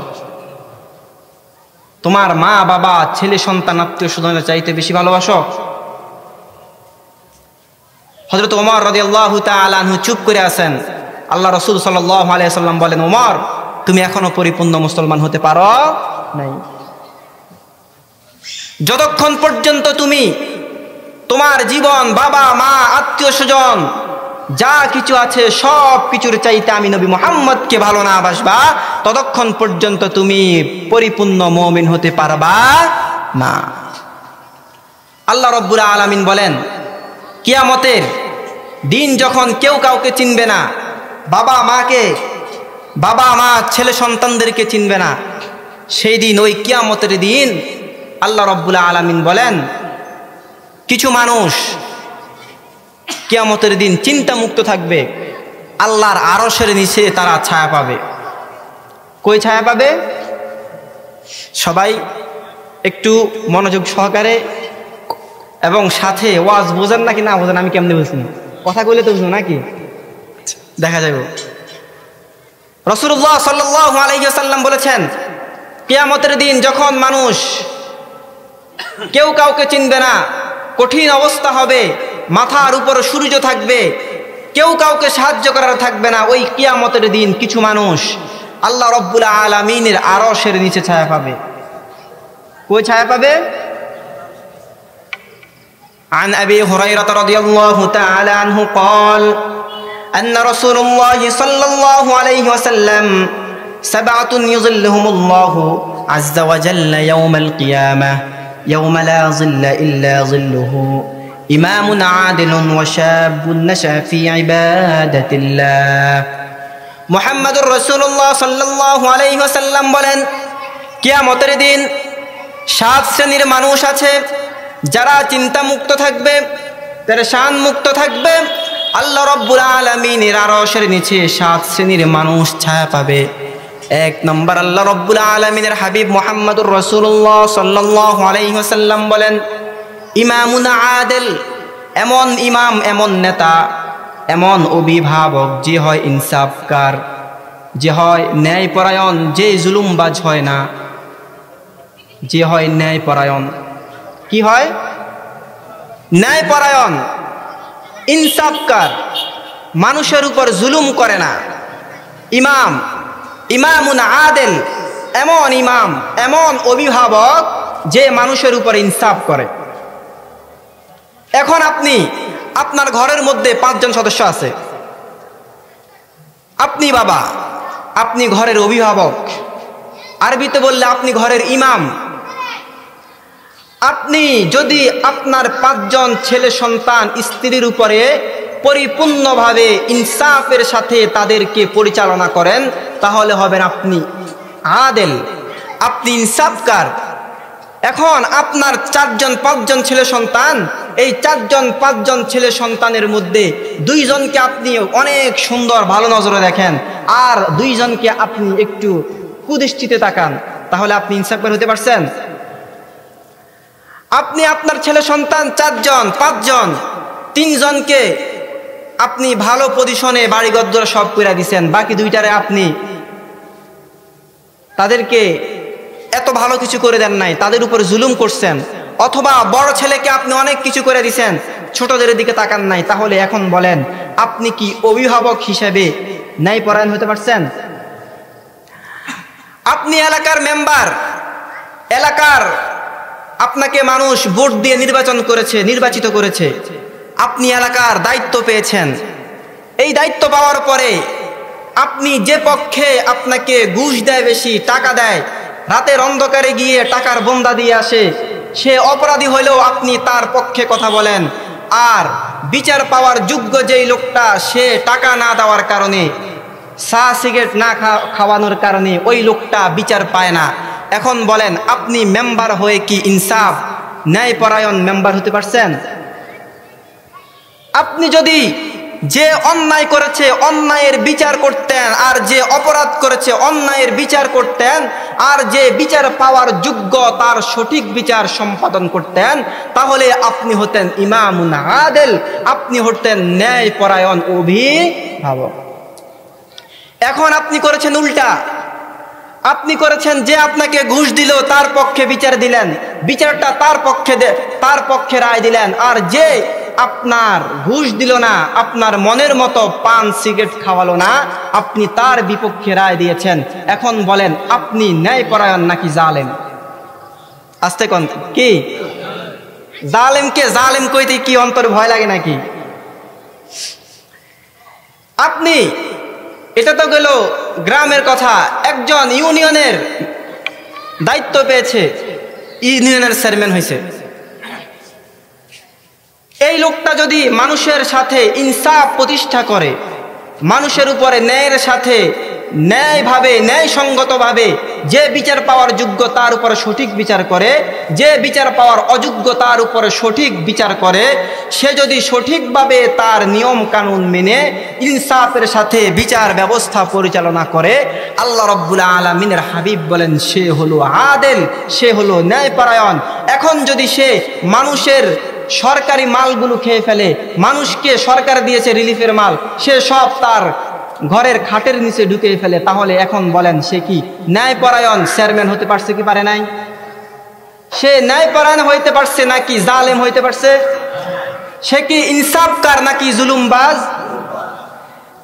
তোমার মা বাবা ছেলে সন্তান আত্মীয় স্বজনের চাইতে বেশি ভালোবাসো? হযরত ওমর রাদিয়াল্লাহু তাআলা আনহু চুপ করে আছেন। আল্লাহ রাসূল সাল্লাল্লাহু আলাইহি ওয়াসাল্লাম বলেন, ওমর তুমি এখনো পরিপূর্ণ মুসলমান হতে পারো নাই। যতক্ষণ পর্যন্ত তুমি তোমার জীবন বাবা মা আত্মীয় স্বজন যা কিছু আছে সব কিছুর চাইতে আমি নবী মুহাম্মদকে ভালো না বাসবা, ততক্ষণ পর্যন্ত তুমি পরিপূর্ণ মুমিন হতে পারবা না। আল্লাহ রাব্বুল আলামিন বলেন, কিয়ামতের দিন যখন কেউ কাউকে চিনবে না, বাবা মা ছেলে সন্তানদেরকে চিনবে না, সেই দিন ওই কিয়ামতের দিন আল্লাহ রাব্বুল আলামিন বলেন কিছু মানুষ কিয়ামতের দিন চিন্তা মুক্ত থাকবে, আল্লাহর আরশের নিচে তারা ছায়া পাবে। কই ছায়া পাবে? সবাই একটু মনোযোগ সহকারে এবং সাথে ওয়াজ বোঝেন নাকি না বোঝেন আমি কেমনে বলছি, কথা কইলে তো বুঝুন নাকি, দেখা যাবে। রাসূলুল্লাহ সাল্লাল্লাহু আলাইহি ওয়াসাল্লাম বলেছেন, কিয়ামতের দিন যখন মানুষ কেউ কাউকে চিনবে না, কঠিন অবস্থা হবে, মাথার উপর সূর্য থাকবে, কেউ কাউকে সাহায্য করার থাকবে না, ওই কিয়ামতের দিন কিছু মানুষ আল্লাহ রাব্বুল আলামিনের আরশের নিচে ছায়া পাবে। কই ছায়া পাবে? عن أبي هريرة رضي الله تعالى عنه قال أن رسول الله صلى الله عليه وسلم 7 يظلهم الله عز وجل يوم القيامة يوم لا ظل إلا ظله إمام عادل وشاب نشأ في عبادة الله محمد رسول الله صلى الله عليه وسلم বলেন, কিয়ামতের দিন 7 শ্রেণীর মানুষ আছে যারা চিন্তা মুক্ত থাকবে, পেরেশান মুক্ত থাকবে, আল্লাহ রাব্বুল আলামিনের আরশের নিচে 7 শ্রেণীর মানুষ ছায়া পাবে। 1 নম্বর আল্লাহ রাব্বুল আলামিনের হাবিব মুহাম্মদুর রাসূলুল্লাহ সাল্লাল্লাহু আলাইহি ওয়াসাল্লাম বলেন, ইমামুন আদিল, এমন ইমাম, এমন নেতা, এমন অভিভাবক যে হয় ইনসাফকার, যে হয় ন্যায়পরায়ণ, যে জুলুমবাজ হয় না, যে হয় ন্যায়পরায়ণ। কি হয়? ন্যায়পরায়ণ, ইনসাফকার, মানুষের উপর জুলুম করে না। ইমামুন আদিল, এমন ইমাম, এমন অভিভাবক যে মানুষের উপর ইনসাফ করে। এখন আপনি আপনার ঘরের মধ্যে 5 জন সদস্য আছে, আপনি বাবা, আপনি ঘরের অভিভাবক, আরবিতে বললে আপনি ঘরের ইমাম। আপনি যদি আপনার 5 জন ছেলে সন্তান স্ত্রীর উপরে পরিপূর্ণভাবে ইনসাফের সাথে তাদেরকে পরিচালনা করেন, তাহলে হবেন আপনি আদিল, আপনি ইনসাফকার। এখন আপনার 4 জন 5 জন ছেলে সন্তান, এই 4 জন 5 জন ছেলে সন্তানের মধ্যে 2 জনকে আপনি অনেক সুন্দর ভালো নজরে দেখেন, আর 2 জনকে আপনি একটু কুদৃষ্টিতে তাকান, তাহলে আপনি ইনসাফকার হতে পারছেন? আপনি আপনার ছেলে সন্তান 4 জন 5 জন, 3 জনকে আপনি ভালো পজিশনে বাড়িঘর সব করে দিচ্ছেন, বাকি 2টারে আপনি তাদেরকে এত ভালো কিছু করে দেন নাই, তাদের উপর জুলুম করছেন। অথবা বড় ছেলেকে আপনি অনেক কিছু করে দিচ্ছেন, ছোটদের দিকে তাকান নাই, তাহলে এখন বলেন আপনি কি অভিভাবক হিসেবে ন্যায়পরায়ণ হতে পারছেন? আপনি এলাকার মেম্বার, এলাকার আপনাকে মানুষ ভোট দিয়ে নির্বাচিত করেছে, আপনি এলাকার দায়িত্ব পেয়েছেন। এই দায়িত্ব পাওয়ার পরে আপনি যে পক্ষে আপনাকে ঘুষ দেয়, বেশি টাকা দেয়, রাতের অন্ধকারে গিয়ে টাকার বন্দা দিয়ে আসে, সে অপরাধী হলেও আপনি তার পক্ষে কথা বলেন। আর বিচার পাওয়ার যোগ্য যেই লোকটা, সে টাকা না দেওয়ার কারণে, চা সিগারেট না খাওয়ানোর কারণে ওই লোকটা বিচার পায় না। এখন বলেন আপনি মেম্বার হয়ে কি ইনসাফ ন্যায়পরায়ণ মেম্বার হতে পারছেন? আপনি যদি যে অন্যায় করেছে অন্যায়ের বিচার করতেন, আর যে অপরাধ করেছে অন্যায়ের বিচার করতেন, আর যে বিচার পাওয়ার যোগ্য তার সঠিক বিচার সম্পাদন করতেন, তাহলে আপনি হতেন ইমামুন আদেল, আপনি হতেন ন্যায়পরায়ণ অভিভাবক। এখন আপনি করেছেন উল্টা। আপনি করেছেন যে আপনাকে ঘুষ দিল তার পক্ষে বিচার দিলেন, বিচারটা তার পক্ষে রায় দিলেন। আর যে আপনার ঘুষ দিল না, আপনার মনের মতো পান সিগারেট খাওয়ালো না, আপনি তার বিপক্ষে রায় দিয়েছেন। এখন বলেন আপনি ন্যায়পরায়ণ নাকি জালেম? আস্তে কোন কি জালেমকে জালেম কইতে কি অন্তর ভয় লাগে নাকি? আপনি, এটা তো গেল গ্রামের কথা, একজন ইউনিয়নের দায়িত্ব পেয়েছে, ইউনিয়নের চেয়ারম্যান হয়েছে। এই লোকটা যদি মানুষের সাথে ইনসাফ প্রতিষ্ঠা করে, মানুষের উপরে ন্যায়ের সাথে ন্যায়ভাবে ন্যায়সঙ্গতভাবে যে বিচার পাওয়ার যোগ্য তার উপরে সঠিক বিচার করে, যে বিচার পাওয়ার অযোগ্য তার উপরে সঠিক বিচার করে, সে যদি সঠিকভাবে তার নিয়ম কানুন মেনে ইনসাফের সাথে বিচার ব্যবস্থা পরিচালনা করে, আল্লাহ রাব্বুল আলামিনের হাবিব বলেন সে হলো আদেল, সে হলো ন্যায়পরায়ণ। এখন যদি সে মানুষের সরকারি মালগুলো খেয়ে ফেলে, মানুষকে সরকার দিয়েছে রিলিফের মাল, সে সব তার ঘরের খাটের নিচে ঢুকিয়ে ফেলে, তাহলে এখন বলেন সে কি ন্যায়পরায়ণ চেয়ারম্যান হতে পারছে কি পারে নাই? সে ন্যায়পরায়ণ হইতে পারছে নাকি জালেম হইতে পারছে? সে কি ইনসাফকার নাকি জুলুমবাজ?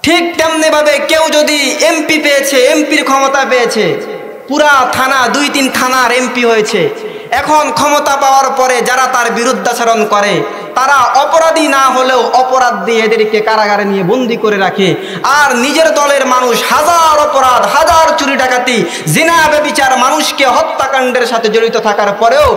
ঠিক তেমনি ভাবে কেউ যদি এমপি পেয়েছে, এমপির ক্ষমতা পেয়েছে, পুরা থানা 2-3 থানার এমপি হয়েছে, এখন ক্ষমতা পাওয়ার পরে যারা তার বিরুদ্ধাচরণ করে তারা অপরাধী না হলেও অপরাধ দিয়ে এদেরকে কারাগারে নিয়ে বন্দি করে রাখে। আর নিজের দলের মানুষ হাজার অপরাধ, হাজার চুরি ডাকাতি, জিনা ব্যভিচার, মানুষকে হত্যাকাণ্ডের সাথে জড়িত থাকার পরেও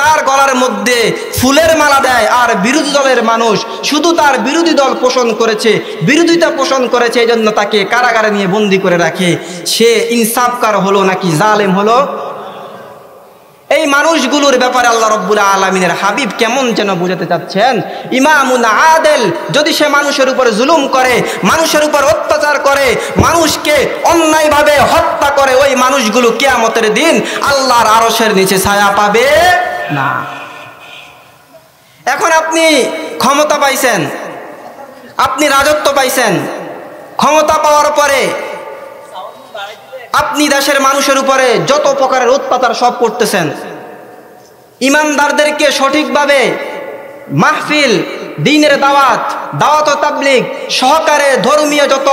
তার গলার মধ্যে ফুলের মালা দেয়। আর বিরোধী দলের মানুষ শুধু তার বিরোধী দল পোষণ করেছে, বিরোধিতা পোষণ করেছে, এই জন্য তাকে কারাগারে নিয়ে বন্দি করে রাখে। সে ইনসাফকার হলো নাকি জালেম হলো? এই মানুষগুলোর ব্যাপারে আল্লাহ রাব্বুল আলামিনের হাবিব কেমন যেন বোঝাতে চাচ্ছেন, ইমামুন আদেল, যদি সে মানুষের উপর জুলুম করে, মানুষের উপর অত্যাচার করে, মানুষকে অন্যায়ভাবে হত্যা করে, ওই মানুষগুলো কিয়ামতের দিন আল্লাহর আরশের নিচে ছায়া পাবে না। এখন আপনি ক্ষমতা পাইছেন, আপনি রাজত্ব পাইছেন, ক্ষমতা পাওয়ার পরে আপনি দেশের মানুষের উপরে যত প্রকারের অত্যাচার সব করতেছেন। ইমানদারদেরকে সঠিকভাবে মাহফিল, দ্বীনের দাওয়াত ও তাবলীগ সহকারে ধর্মীয় যত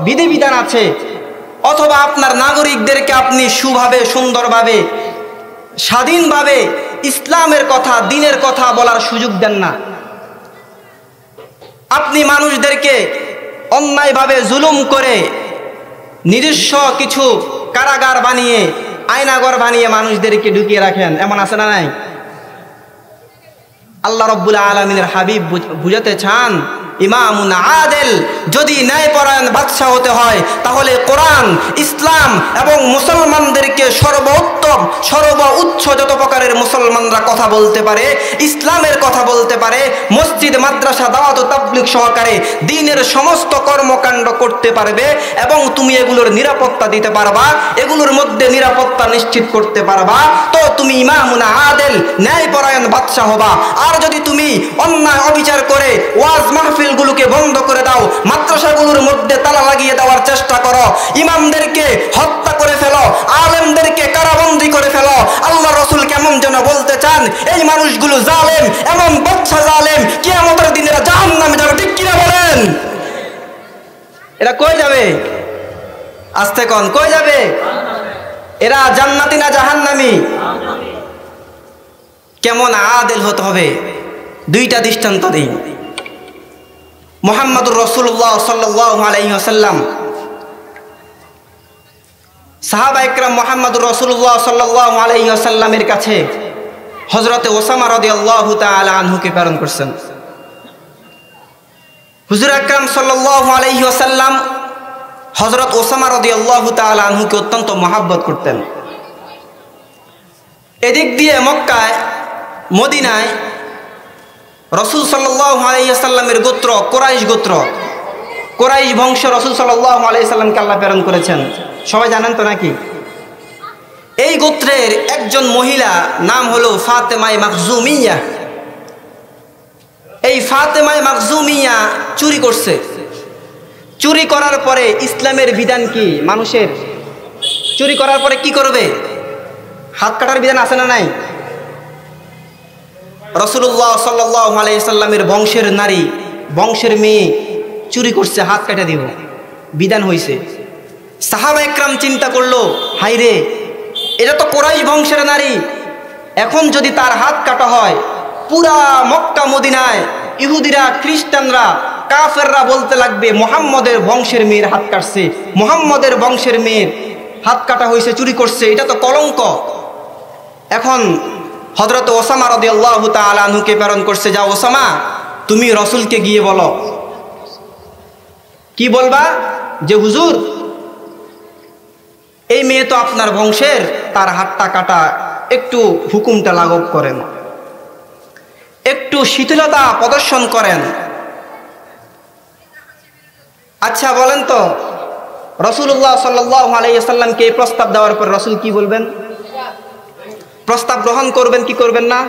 বিধিবিধান আছে, অথবা আপনার নাগরিকদেরকে আপনি সুভাবে, সুন্দরভাবে, স্বাধীনভাবে ইসলামের কথা, দ্বীনের কথা বলার সুযোগ দেন না। আপনি মানুষদেরকে অন্যায়ভাবে জুলুম করে নিজস্ব কিছু কারাগার বানিয়ে, আয়নাঘর বানিয়ে মানুষদেরকে ঢুকিয়ে রাখেন, এমন আছে না নাই? আল্লাহ রাব্বুল আলামিনের হাবিব বুঝাতে চান, ইমামুন আদেল, যদি ন্যায়পরায়ণ বাদশা হতে হয় তাহলে কোরআন, ইসলাম এবং মুসলমানদেরকে সর্বোত্তম, সর্বোচ্চ যত প্রকারের মুসলমানরা কথা বলতে পারে, ইসলামের কথা বলতে পারে, মসজিদ, মাদ্রাসা, দাওয়াত ও তাবলীগ সহকারে দ্বীনের সমস্ত কর্মকাণ্ড করতে পারবে এবং তুমি এগুলোর নিরাপত্তা দিতে পারবা, এগুলোর মধ্যে নিরাপত্তা নিশ্চিত করতে পারবা, তো তুমি ইমামুন আদেল, ন্যায়পরায়ণ বাদশা হবা। আর যদি তুমি অন্যায় অবিচার করে ওয়াজ মাহফিল গুলোকে বন্ধ করে দাও, মাদ্রাসাগুলোর মধ্যে তালা লাগিয়ে দেওয়ার চেষ্টা করো, ইমামদেরকে হত্যা করে ফেলো, আলেমদেরকে কারাবন্দী করে ফেলো, আল্লাহ রাসূল কেমন যেন বলতে চান, এই মানুষগুলো জালেম, এমন বাদশা জালেম আলেম, কিয়ামতের দিন এরা জাহান্নামে যাবে, ঠিক কিনা বলেন? এরা কই যাবে? আস্তে কোন, কই যাবে? এরা জান্নাতি না জাহান্নামী? কেমন আদেল হতে হবে? দুইটা দৃষ্টান্ত দিই। মুহাম্মদুর রাসূলুল্লাহ সাল্লাল্লাহু আলাইহি ওয়াসাল্লাম, সাহাবা ইকরাম মুহাম্মদুর রাসূলুল্লাহ সাল্লাল্লাহু আলাইহি ওয়াসাল্লামের কাছে হযরতে ওসামা রাদিয়াল্লাহু তাআলা আনহুকে প্রেরণ করছেন। হুজুর আকরাম সাল্লাল্লাহু আলাইহি ওয়াসাল্লাম হযরত ওসামা রাদিয়াল্লাহু তাআলা আনহুকে অত্যন্ত মহব্বত করতেন। এদিক দিয়ে মক্কায়, মদিনায় রাসূল সাল্লাল্লাহু আলাইহি ওয়াসাল্লামের গোত্র কুরাইশ গোত্র, কুরাইশ বংশ রাসূল সাল্লাল্লাহু আলাইহি ওয়াসাল্লামকে আল্লাহ প্রেরণ করেছেন। সবাই জানেন তো নাকি? এই গোত্রের একজন মহিলা নাম হলো ফাতেমায়ে মাখজুমিয়া। এই ফাতেমায়ে মাখজুমিয়া চুরি করছে। চুরি করার পরে ইসলামের বিধান কি? মানুষের চুরি করার পরে কি করবে? হাত কাটার বিধান আছে না নাই? রাসূলুল্লাহ সাল্লাল্লাহু আলাইহি ওয়াসাল্লামের বংশের নারী, বংশের মেয়ে চুরি করছে, হাত কেটে দিব, বিধান হইছে। সাহাবা একরাম চিন্তা করলো, হাইরে, এটা তো কুরাইশ বংশের নারী, এখন যদি তার হাত কাটা হয়, পুরা মক্কা মদিনায় ইহুদিরা, খ্রিস্টানরা, কাফেররা বলতে লাগবে মুহাম্মদের বংশের মেয়ের হাত কাটছে, মুহাম্মদের বংশের মেয়ের হাত কাটা হয়েছে, চুরি করছে, এটা তো কলঙ্ক। এখন হযরত ওসামা রাদিয়াল্লাহু তাআলা আনহুকে প্রেরণ করছে, যাও ওসামা, তুমি রাসূলকে গিয়ে বলো। কি বলবা? যে হুজুর, এই মেয়ে তো আপনার বংশের, তার হাতটা কাটা, একটু হুকুমটা লাঘব করেন, একটু শিথিলতা প্রদর্শন করেন। আচ্ছা বলেন তো, রাসূলুল্লাহ সাল্লাল্লাহু আলাইহি ওয়াসাল্লামকে এই প্রস্তাব দেওয়ার পর রাসূল কি বলবেন? প্রস্তাব গ্রহণ করবেন কি করবেন না?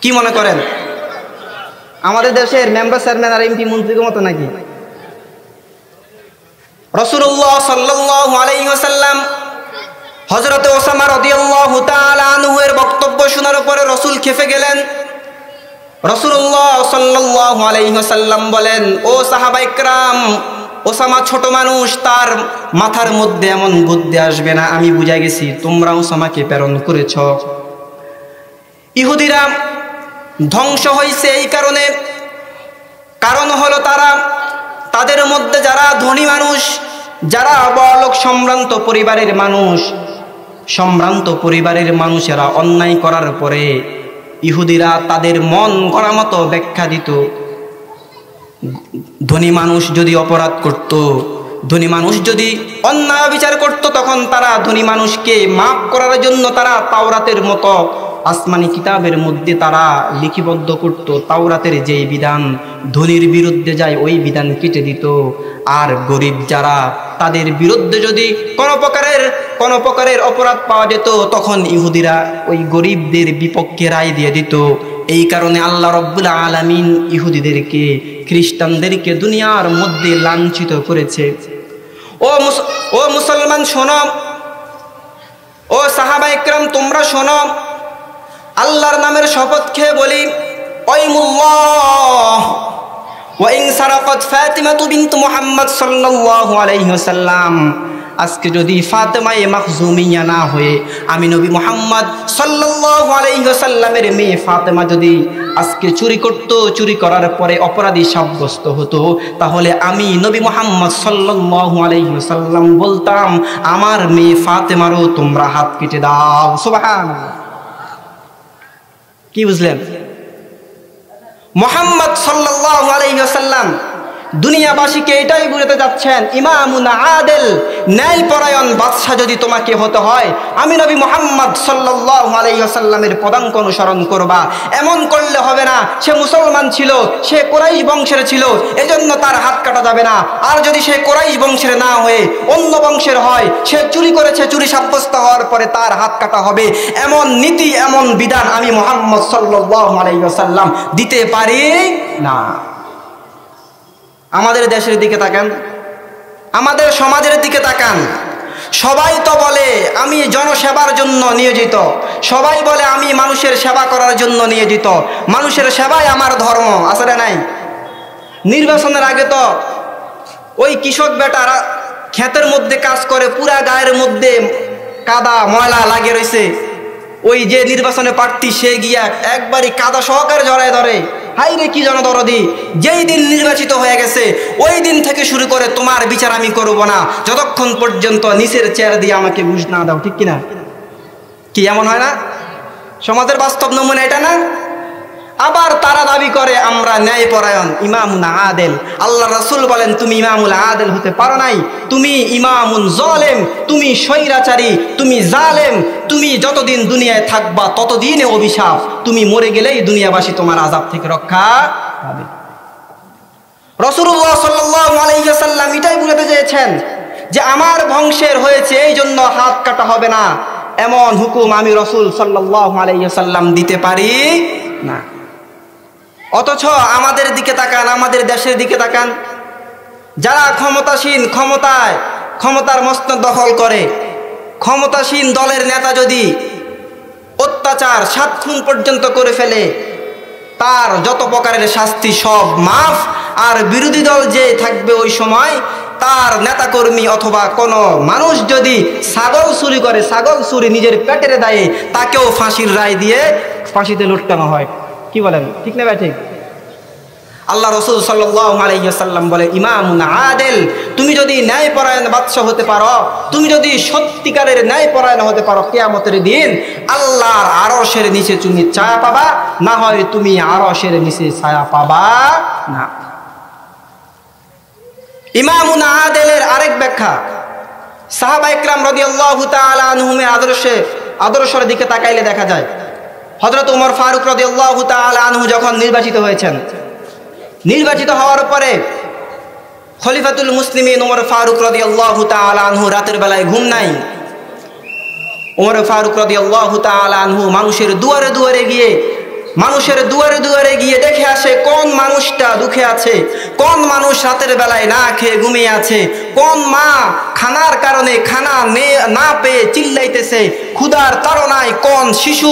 কি মনে করেন? আমাদের দেশের মেম্বার, চেয়ারম্যান আর এমপি মন্ত্রীর মতো নাকি? রাসূলুল্লাহ সাল্লাল্লাহু আলাইহি ওয়াসাল্লাম হযরত ওসামা রাদিয়াল্লাহু তাআলা আনহু এর বক্তব্য শোনার পরে রাসূল খেপে গেলেন। রাসূলুল্লাহ সাল্লাল্লাহু আলাইহি ওয়াসাল্লাম বলেন, ও সাহাবা ইকরাম, ওসামা ছোট মানুষ, তার মাথার মধ্যে এমন বুদ্ধি আসবে না, আমি বুঝা গেছি তোমরা ওসামাকে প্রেরণ করেছ। ইহুদিরা ধ্বংস হয়েছে এই কারণে, কারণ হলো তাদের মধ্যে যারা ধনী মানুষ, যারা বড়লোক সম্ভ্রান্ত পরিবারের মানুষ, সম্ভ্রান্ত পরিবারের মানুষেরা অন্যায় করার পরে ইহুদিরা তাদের মন গড়া মতো ব্যাখ্যা দিত। ধনী মানুষ যদি অপরাধ করত, ধনী মানুষ যদি অন্যায় বিচার করত, তখন তারা ধনী মানুষকে মাফ করার জন্য তারা তাওরাতের মতো আসমানি কিতাবের মধ্যে তারা লিপিবদ্ধ করত। তাওরাতের যেই বিধান ধনীর বিরুদ্ধে যায় ওই বিধান কেটে দিত। আর গরিব যারা, তাদের বিরুদ্ধে যদি কোনো প্রকারের অপরাধ পাওয়া যেত, তখন ইহুদিরা ওই গরিবদের বিপক্ষে রায় দিয়ে দিত। এই কারণে আল্লাহ রাব্বুল আলামিন ইহুদিদেরকে, খ্রিস্টানদেরকে দুনিয়ার মধ্যে লাঞ্ছিত করেছে। ও মুসলমান শোনো, ও সাহাবা ইকরাম তোমরা শোনো, আল্লাহর নামের শপথ খেয়ে বলি, ওয়াইমুল্লাহ ওয়া ইন সারাকাত ফাতিমাতু বিনত মুহাম্মদ সাল্লাল্লাহু আলাইহি ওয়াসাল্লাম, আজকে যদি ফাতেমায়ে মাখজুমিয়া না হয়ে আমি নবী মুহাম্মদ সাল্লাল্লাহু আলাইহি ওয়াসাল্লামের মেয়ে ফাতেমা যদি আজকে চুরি করত, চুরি করার পরে অপরাধী সাব্যস্ত হতো, তাহলে আমি নবী মুহাম্মদ সাল্লাল্লাহু আলাইহি ওয়াসাল্লাম বলতাম, আমার মেয়ে ফাতেমারও তোমরা হাত কেটে দাও। সুবহানাল্লাহ। কি বুঝলেন? মুহাম্মদ সাল্লাল্লাহু আলাইহি ওয়াসাল্লাম দুনিয়াবাসীকে এটাই বুঝাতে যাচ্ছেন, ইমামুন আদিল, ন্যায়পরায়ণ বাদশা যদি তোমাকে হতে হয়, আমি নবী মুহাম্মদ সাল্লাল্লাহু আলাইহি ওয়াসাল্লামের পদাঙ্ক অনুসরণ করবা। এমন করলে হবে না সে মুসলমান ছিল, সে কুরাইশ বংশের ছিল, এজন্য তার হাত কাটা যাবে না। আর যদি সে কুরাইশ বংশের না হয়ে অন্য বংশের হয়, সে চুরি করেছে, চুরি সাব্যস্ত হওয়ার পরে তার হাত কাটা হবে। এমন নীতি, এমন বিধান আমি মুহাম্মদ সাল্লাল্লাহু আলাইহি ওয়াসাল্লাম দিতে পারি না। আমাদের দেশের দিকে তাকান, আমাদের সমাজের দিকে তাকান, সবাই তো বলে আমি জনসেবার জন্য নিয়োজিত, সবাই বলে আমি মানুষের সেবা করার জন্য নিয়োজিত, মানুষের সেবাই আমার ধর্ম, আসলে নাই? নির্বাচনের আগে তো ওই কৃষক বেটারা ক্ষেতের মধ্যে কাজ করে, পুরা গায়ের মধ্যে কাদা ময়লা লাগিয়ে রয়েছে, ওই যে নির্বাচনে প্রার্থী সে গিয়া একবারই কাদা সহকারে জড়ায় ধরে, হাই রে কি জনদরদি। যেই দিন নির্বাচিত হয়ে গেছে ওই দিন থেকে শুরু করে তোমার বিচার আমি করব না যতক্ষণ পর্যন্ত নিচের চেয়ার দিয়ে আমাকে ঘুষ না দাও, ঠিক কিনা? কি এমন হয় না? সমাজের বাস্তব নমুনা এটা না? আবার তারা দাবি করে আমরা ন্যায়পরায়ণ, ইমামুন আদেল। আল্লাহ রাসূল বলেন তুমি ইমামুল আদেল হতে পারো নাই, তুমি ইমামুন জালেম, তুমি স্বৈরাচারী, তুমি জালেম, তুমি যতদিন দুনিয়ায় থাকবা ততদিনে অভিশাপ, তুমি মরে গেলেই দুনিয়াবাসী তোমার আযাব থেকে রক্ষা পাবে। রাসূলুল্লাহ সাল্লাল্লাহু আলাইহি ওয়াসাল্লাম এটাই বুঝাতে চেয়েছেন যে আমার বংশের হয়েছে এই জন্য হাত কাটা হবে না, এমন হুকুম আমি রাসূল সাল্লাল্লাহু আলাইহি ওয়াসাল্লাম দিতে পারি না। অথচ আমাদের দিকে তাকান, আমাদের দেশের দিকে তাকান, যারা ক্ষমতাসীন, ক্ষমতার মসনদ দখল করে, ক্ষমতাসীন দলের নেতা যদি অত্যাচার 7 খুন পর্যন্ত করে ফেলে তার যত প্রকারের শাস্তি সব মাফ, আর বিরোধী দল যে থাকবে ওই সময় তার নেতাকর্মী অথবা কোনো মানুষ যদি ছাগল চুরি করে, ছাগল চুরি নিজের পেটের দায়ে তাকেও ফাঁসির রায় দিয়ে ফাঁসিতে লটকানো হয়। কি বলেন, ঠিক না ভাই? ঠিক। আল্লাহ রাসূল সাল্লাল্লাহু আলাইহি ওয়াসাল্লাম বলে ইমামুন আদেল, তুমি যদি ন্যায়পরায়ণ বাদশা হতে পারো, তুমি যদি সত্যিকারের ন্যায়পরায়ণ হতে পারো, কিয়ামতের দিন আল্লাহর আরশের নিচে তুমি ছায়া পাবা, না হয় তুমি আরশের নিচে ছায়া পাবা না। ইমামুন আদেলের আরেক ব্যাখ্যা সাহাবা ইকরাম রাদিয়াল্লাহু তাআলা আনহুমের আদর্শের দিকে তাকাইলে দেখা যায় হযরত ওমর ফারুক রাদিয়াল্লাহু তাআলা আনহু যখন নির্বাচিত হয়েছেন, নির্বাচিত হওয়ার পরে খলিফাতুল মুসলিমিন ওমর ফারুক রাদিয়াল্লাহু তাআলা আনহু রাতের বেলায় ঘুম নাই। ওমর ফারুক রাদিয়াল্লাহু তাআলা আনহু মানুষের দুয়ারে দুয়ারে গিয়ে দেখে আসে কোন মানুষটা দুঃখে আছে, কোন মানুষ রাতের বেলায় না খেয়ে ঘুমিয়ে আছে, কোন মা খানার কারণে খানা না পেয়ে চিল্লাইতেছে, ক্ষুধার তাড়নায় কোন শিশু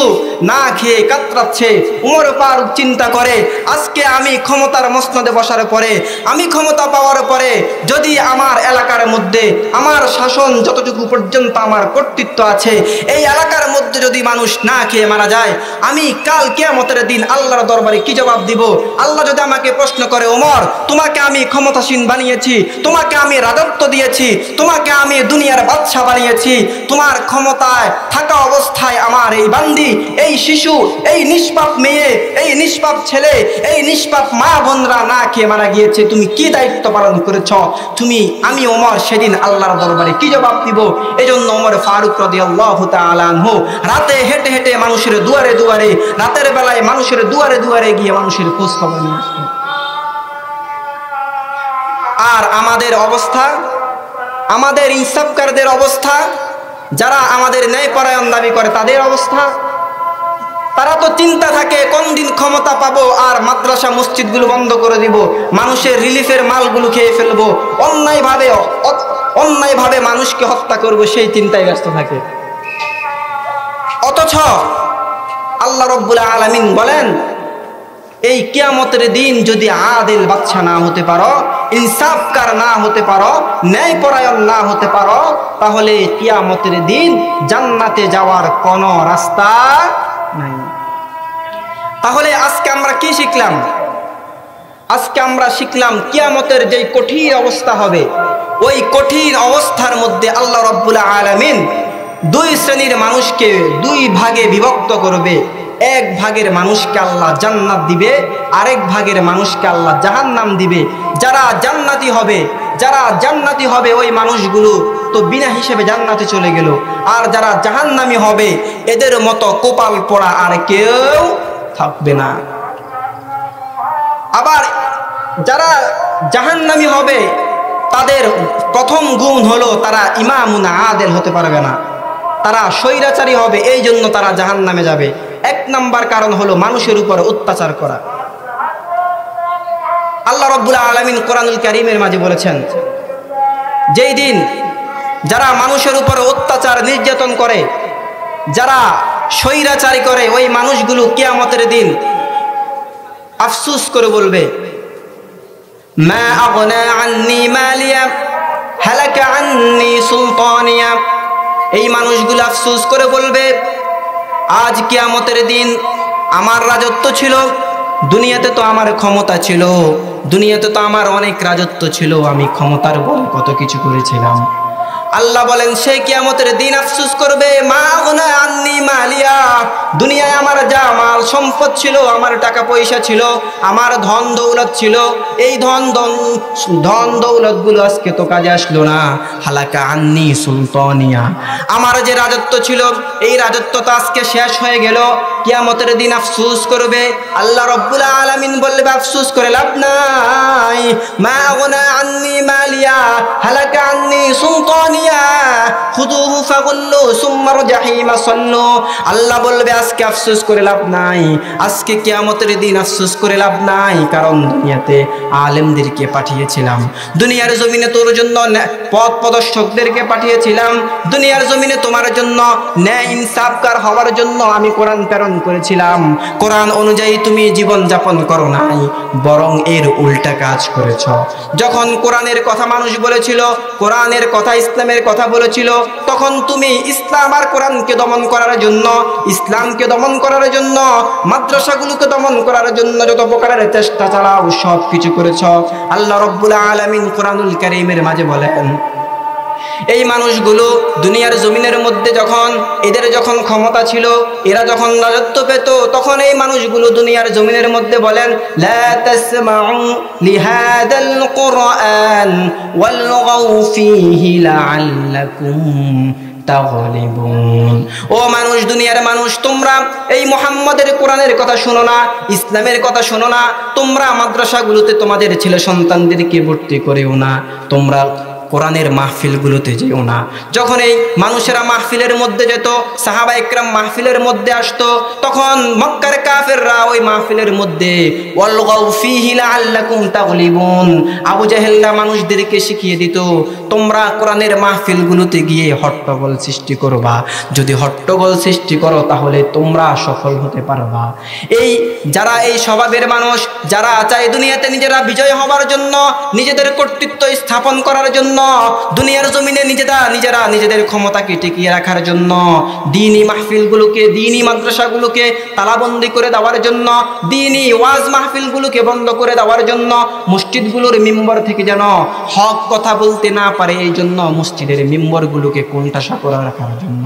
না খেয়ে কাতরাচ্ছে। ওমর ফারুক চিন্তা করে আজকে আমি ক্ষমতার মসনদে বসার পরে, আমি ক্ষমতা পাওয়ার পরে যদি আমার এলাকার মধ্যে আমার শাসন যতটুকু পর্যন্ত আমার কর্তৃত্ব আছে এই এলাকার মধ্যে যদি মানুষ না খেয়ে মারা যায়, আমি কাল কিয়ামতের দিন আল্লাহর দরবারে কি জবাব দিব? আল্লাহ যদি আমাকে প্রশ্ন করে ওমর তোমাকে আমি ক্ষমতাসীন বানিয়েছি, তোমাকে আমি রাজত্ব দিয়েছি, তোমাকে আমি দুনিয়ার বাদশা বানিয়েছি, তোমার ক্ষমতায় থাকা অবস্থায় আমার এই বান্দি, এই শিশু, এই নিষ্পাপ মেয়ে, এই নিষ্পাপ ছেলে, এই নিষ্পাপ মা বোনরা না খেয়ে মারা গিয়েছে, তুমি কি দায়িত্ব পালন করেছ? আমি ওমর সেদিন আল্লাহর দরবারে কি জবাব দিব? এজন্য ওমর ফারুক রাদিয়াল্লাহু তাআলা আনহু রাতে হেঁটে হেঁটে মানুষের দুয়ারে দুয়ারে, রাতের বেলায় মানুষের দুয়ারে দুয়ারে গিয়ে মানুষের খোঁজ খবর নিয়ে আসতেন। আর আমাদের অবস্থা, আমাদের ইনসাফকারদের অবস্থা, যারা আমাদের ন্যায়পরায়ণ দাবি করে তাদের অবস্থা, তারা তো চিন্তা থাকে কোন দিন ক্ষমতা পাবো আর মাদ্রাসা মসজিদগুলো বন্ধ করে দিব, মানুষের রিলিফের মালগুলো খেয়ে ফেলবো, অন্যায়ভাবে মানুষকে হত্যা করব, সেই চিন্তায় ব্যস্ত থাকে। অথচ আল্লাহ রাব্বুল আলামিন বলেন এই কিয়ামতের দিন যদি আদেল বাদশা না হতে পারো, ইনসাফকার না হতে পারো, ন্যায়পরায়ণ না হতে পারো, তাহলে কিয়ামতের দিন জান্নাতে যাওয়ার কোনো রাস্তা নাই। তাহলে আজকে আমরা কি শিখলাম? আজকে আমরা শিখলাম কিয়ামতের যে কঠিন অবস্থা হবে, ওই কঠিন অবস্থার মধ্যে আল্লাহ রাব্বুল আলামিন 2 শ্রেণীর মানুষকে 2 ভাগে বিভক্ত করবে। এক ভাগের মানুষকে আল্লাহ জান্নাত দিবে, আরেক ভাগের মানুষকে আল্লাহ জাহান্নাম দিবে। যারা জান্নাতি হবে ওই মানুষগুলো তো বিনা হিসেবে জান্নাতে চলে গেল, আর যারা জাহান্নামী হবে এদের মতো কপাল পোড়া আর কেউ থাকবে না। আবার যারা জাহান্নামী হবে তাদের প্রথম গুণ হলো তারা ইমামুন আদেল হতে পারবে না, তারা স্বৈরাচারী হবে, এই জন্য তারা জাহান্নামে যাবে। 1 নাম্বার কারণ হলো মানুষের উপর অত্যাচার করা। আল্লাহ রাব্বুল আলামিন কোরআনুল কারীমের মাঝে বলেছেন যেই দিন যারা মানুষের উপর অত্যাচার নির্যাতন করে, যারা স্বৈরাচারী করে, ওই মানুষগুলো কিয়ামতের দিন আফসোস করে বলবে, মা আগনা আন্নি মালিয়া হালাকা আন্নি সুলতানিয়া। এই মানুষগুলো আফসোস করে বলবে, আজ কিয়ামতের দিন আমার রাজত্ব ছিল, দুনিয়াতে তো আমার ক্ষমতা ছিল, দুনিয়াতে তো আমার অনেক রাজত্ব ছিল, আমি ক্ষমতার বলে কত কিছু করেছিলাম। আল্লাহ বলেন সেই কিয়ামতের দিন আফসোস করবে, মা আগনা আন্নি মালিয়া, দুনিয়ায় আমার যা মাল সম্পদ ছিল, আমার টাকা পয়সা ছিল, আমার ধন দৌলত ছিল, এই ধন দৌলত গুলো আজকে তো কাজে আসলো না। হালাকা আন্নি সুলতানিয়া, আমার যে রাজত্ব ছিল এই রাজত্ব তো আজকে শেষ হয়ে গেল। কিয়ামতের দিন আফসোস করবে। আল্লাহ রাব্বুল আলামিন বলবে, আফসোস করে লাভ নাই, মা আগনা আন্নি মালিয়া হালাকা আন্নি সুলতানিয়া খুযুহু ফাগুল্লু সুম্মার জাহিমা সাল্লু। আল্লাহ বলবে আজকে আফসোস করে লাভ নাই, আজকে কিয়ামতের দিন আফসোস করে লাভ নাই, কারণ দুনিয়াতে আলেমদেরকে পাঠিয়েছিলাম, দুনিয়ার জমিনে তোর জন্য পথ প্রদর্শকদেরকে পাঠিয়েছিলাম, দুনিয়ার জমিনে তোমার জন্য ন্যায় ইনসাফকার হওয়ার জন্য আমি কোরআন প্রেরণ করেছিলাম। কোরআন অনুযায়ী তুমি জীবন যাপন করো নাই, বরং এর উল্টা কাজ করেছ। যখন কোরআনের কথা মানুষ বলেছিল, কোরআনের কথা ইসলামের কথা বলেছিল, তখন তুমি ইসলাম আর কোরআনকে দমন করার জন্য, ইসলামকে দমন করার জন্য, মাদ্রাসাগুলোকে দমন করার জন্য যত প্রকারের চেষ্টা চালাও সব কিছু করেছ। আল্লাহ রাব্বুল আলামিন কোরআনুল কারীমের মাঝে বলেন, এই মানুষগুলো দুনিয়ার জমিনের মধ্যে যখন এদের যখন ক্ষমতা ছিল, এরা যখন রাজত্ব পেত, তখন এই মানুষগুলো দুনিয়ার জমিনের মধ্যে বলেন, লা তাসমাউ লিহাদাল কুরআন ওয়ালগাউ ফীহি লাআল্লাকুম তাগলিবুন। ও মানুষ, দুনিয়ার মানুষ, তোমরা এই মুহাম্মাদের কোরআনের কথা শোনো না, ইসলামের কথা শোনো না, তোমরা মাদ্রাসাগুলোতে তোমাদের ছেলে সন্তানদেরকে ভর্তি করেও না, তোমরা কোরআনের মাহফিলগুলোতে যেও না। যখন এই মানুষেরা মাহফিলের মধ্যে যেত, সাহাবা ইকরাম মাহফিলের মধ্যে আসতো, তখন মক্কার কাফেররা ওই মাহফিলের মধ্যে ওয়ালগাউ ফীহি লাআল্লাকুম তাগলিবুন, আবু জাহেলরা মানুষদেরকে শিখিয়ে দিত, তোমরা কোরআনের মাহফিলগুলোতে গিয়ে হট্টগোল সৃষ্টি করবা, যদি হট্টগোল সৃষ্টি করো তাহলে তোমরা সফল হতে পারবা। এই যারা এই স্বভাবের মানুষ, যারা চায় দুনিয়াতে নিজেরা বিজয় হবার জন্য, নিজেদের কর্তৃত্ব স্থাপন করার জন্য, দুনিয়ার জমিনে নিজেরা নিজেদের ক্ষমতাকে টিকিয়ে রাখার জন্য, দ্বীনি মাহফিলগুলোকে, দ্বীনি মাদ্রাসাগুলোকে তালাবন্দি করে দেওয়ার জন্য, দ্বীনি ওয়াজ মাহফিলগুলোকে বন্ধ করে দেওয়ার জন্য, মসজিদগুলোর মিম্বর থেকে যেন হক কথা বলতে না পারে, এই জন্য মসজিদের মিম্বরগুলোকে কোণঠাসা করে রাখার জন্য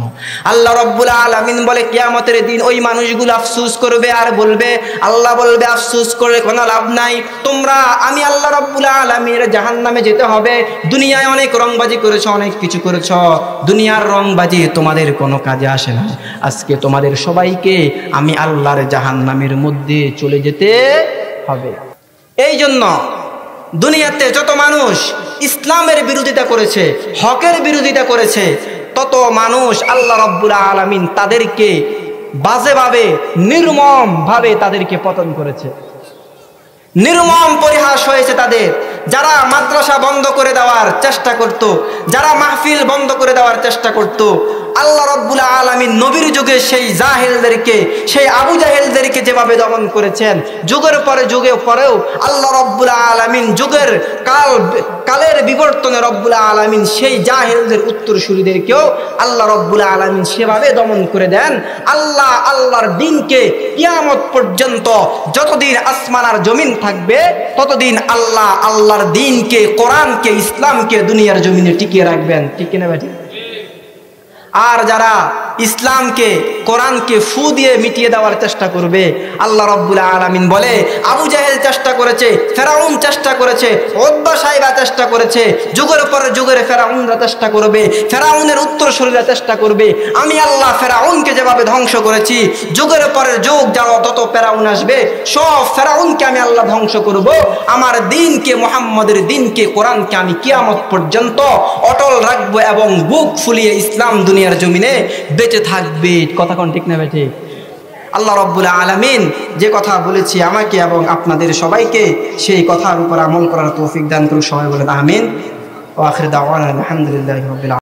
আল্লাহ রাব্বুল আলামিন বলে, কিয়ামতের দিন ওই মানুষগুলো আফসোস করবে আর বলবে, আল্লাহ বলবে আফসোস করে কোনো লাভ নাই, তোমরা আমি আল্লাহ রাব্বুল আলামিনের জাহান্নামে যেতে হবে। দুনিয়ায় অনেক রংবাজি করেছ, অনেক কিছু করেছ, দুনিয়ার রংবাজি তোমাদের কোনো কাজে আসে না। আজকে তোমাদের সবাইকে আমি আল্লাহর জাহান্নামের মধ্যে চলে যেতে হবে। এই জন্য দুনিয়াতে যত মানুষ ইসলামের বিরোধিতা করেছে, হকের বিরোধিতা করেছে, তত মানুষ আল্লাহ রাব্বুল আলামিন তাদেরকে বাজেভাবে, নির্মমভাবে তাদেরকে পতন করেছে, নির্মম পরিহাস হয়েছে তাদের। যারা মাদ্রাসা বন্ধ করে দেওয়ার চেষ্টা করত, যারা মাহফিল বন্ধ করে দেওয়ার চেষ্টা করত, আল্লাহ রাব্বুল আলামিন নবীর যুগে সেই জাহেলদেরকে, সেই আবু জাহেলদেরকে যেভাবে দমন করেছেন, যুগের পরে যুগে পরেও আল্লাহ রাব্বুল আলামিন যুগের কালের বিবর্তনে রব্বুল আলামিন সেই জাহেলদের উত্তরসূরিদেরকেও আল্লাহ রব্বুল আলামিন সেভাবে দমন করে দেন। আল্লাহর দিনকে কিয়ামত পর্যন্ত যতদিন আসমান আর জমিন থাকবে, ততদিন আল্লাহর দিনকে, কোরআনকে, ইসলামকে দুনিয়ার জমিনে টিকিয়ে রাখবেন। ঠিক কিনা ভাই? আর যারা ইসলামকে, কোরআনকে ফু দিয়ে মিটিয়ে দেওয়ার চেষ্টা করবে, আল্লাহ রাব্বুল আলামিন বলে, আবু জাহেল চেষ্টা করেছে, ফেরাউন চেষ্টা করেছে, উতবা সাইবা চেষ্টা করেছে, যুগের পর যুগের ফেরাউনরা চেষ্টা করবে, ফেরাউনের উত্তরসূরিরা চেষ্টা করবে। আমি আল্লাহ ফেরাউনকে যেভাবে ধ্বংস করেছি, যুগের পরের যুগ যারা তত ফেরাউন আসবে, সব ফেরাউনকে আমি আল্লাহ ধ্বংস করব। আমার দিনকে, মুহাম্মদের দিনকে, কোরআনকে আমি কিয়ামত পর্যন্ত অটল রাখবো এবং বুক ফুলিয়ে ইসলাম দুনিয়ার জমিনে বেঁচে থাকবে। কথা কোন ঠিক না ভাই? ঠিক। আল্লাহ রাব্বুল আলামিন যে কথা বলেছি আমাকে এবং আপনাদের সবাইকে সেই কথার উপর আমল করার তৌফিক দান করুন। সবাই বলেন আমিন। ওয়া আখির দাওয়ানা আলহামদুলিল্লাহি রাব্বিল আলামিন।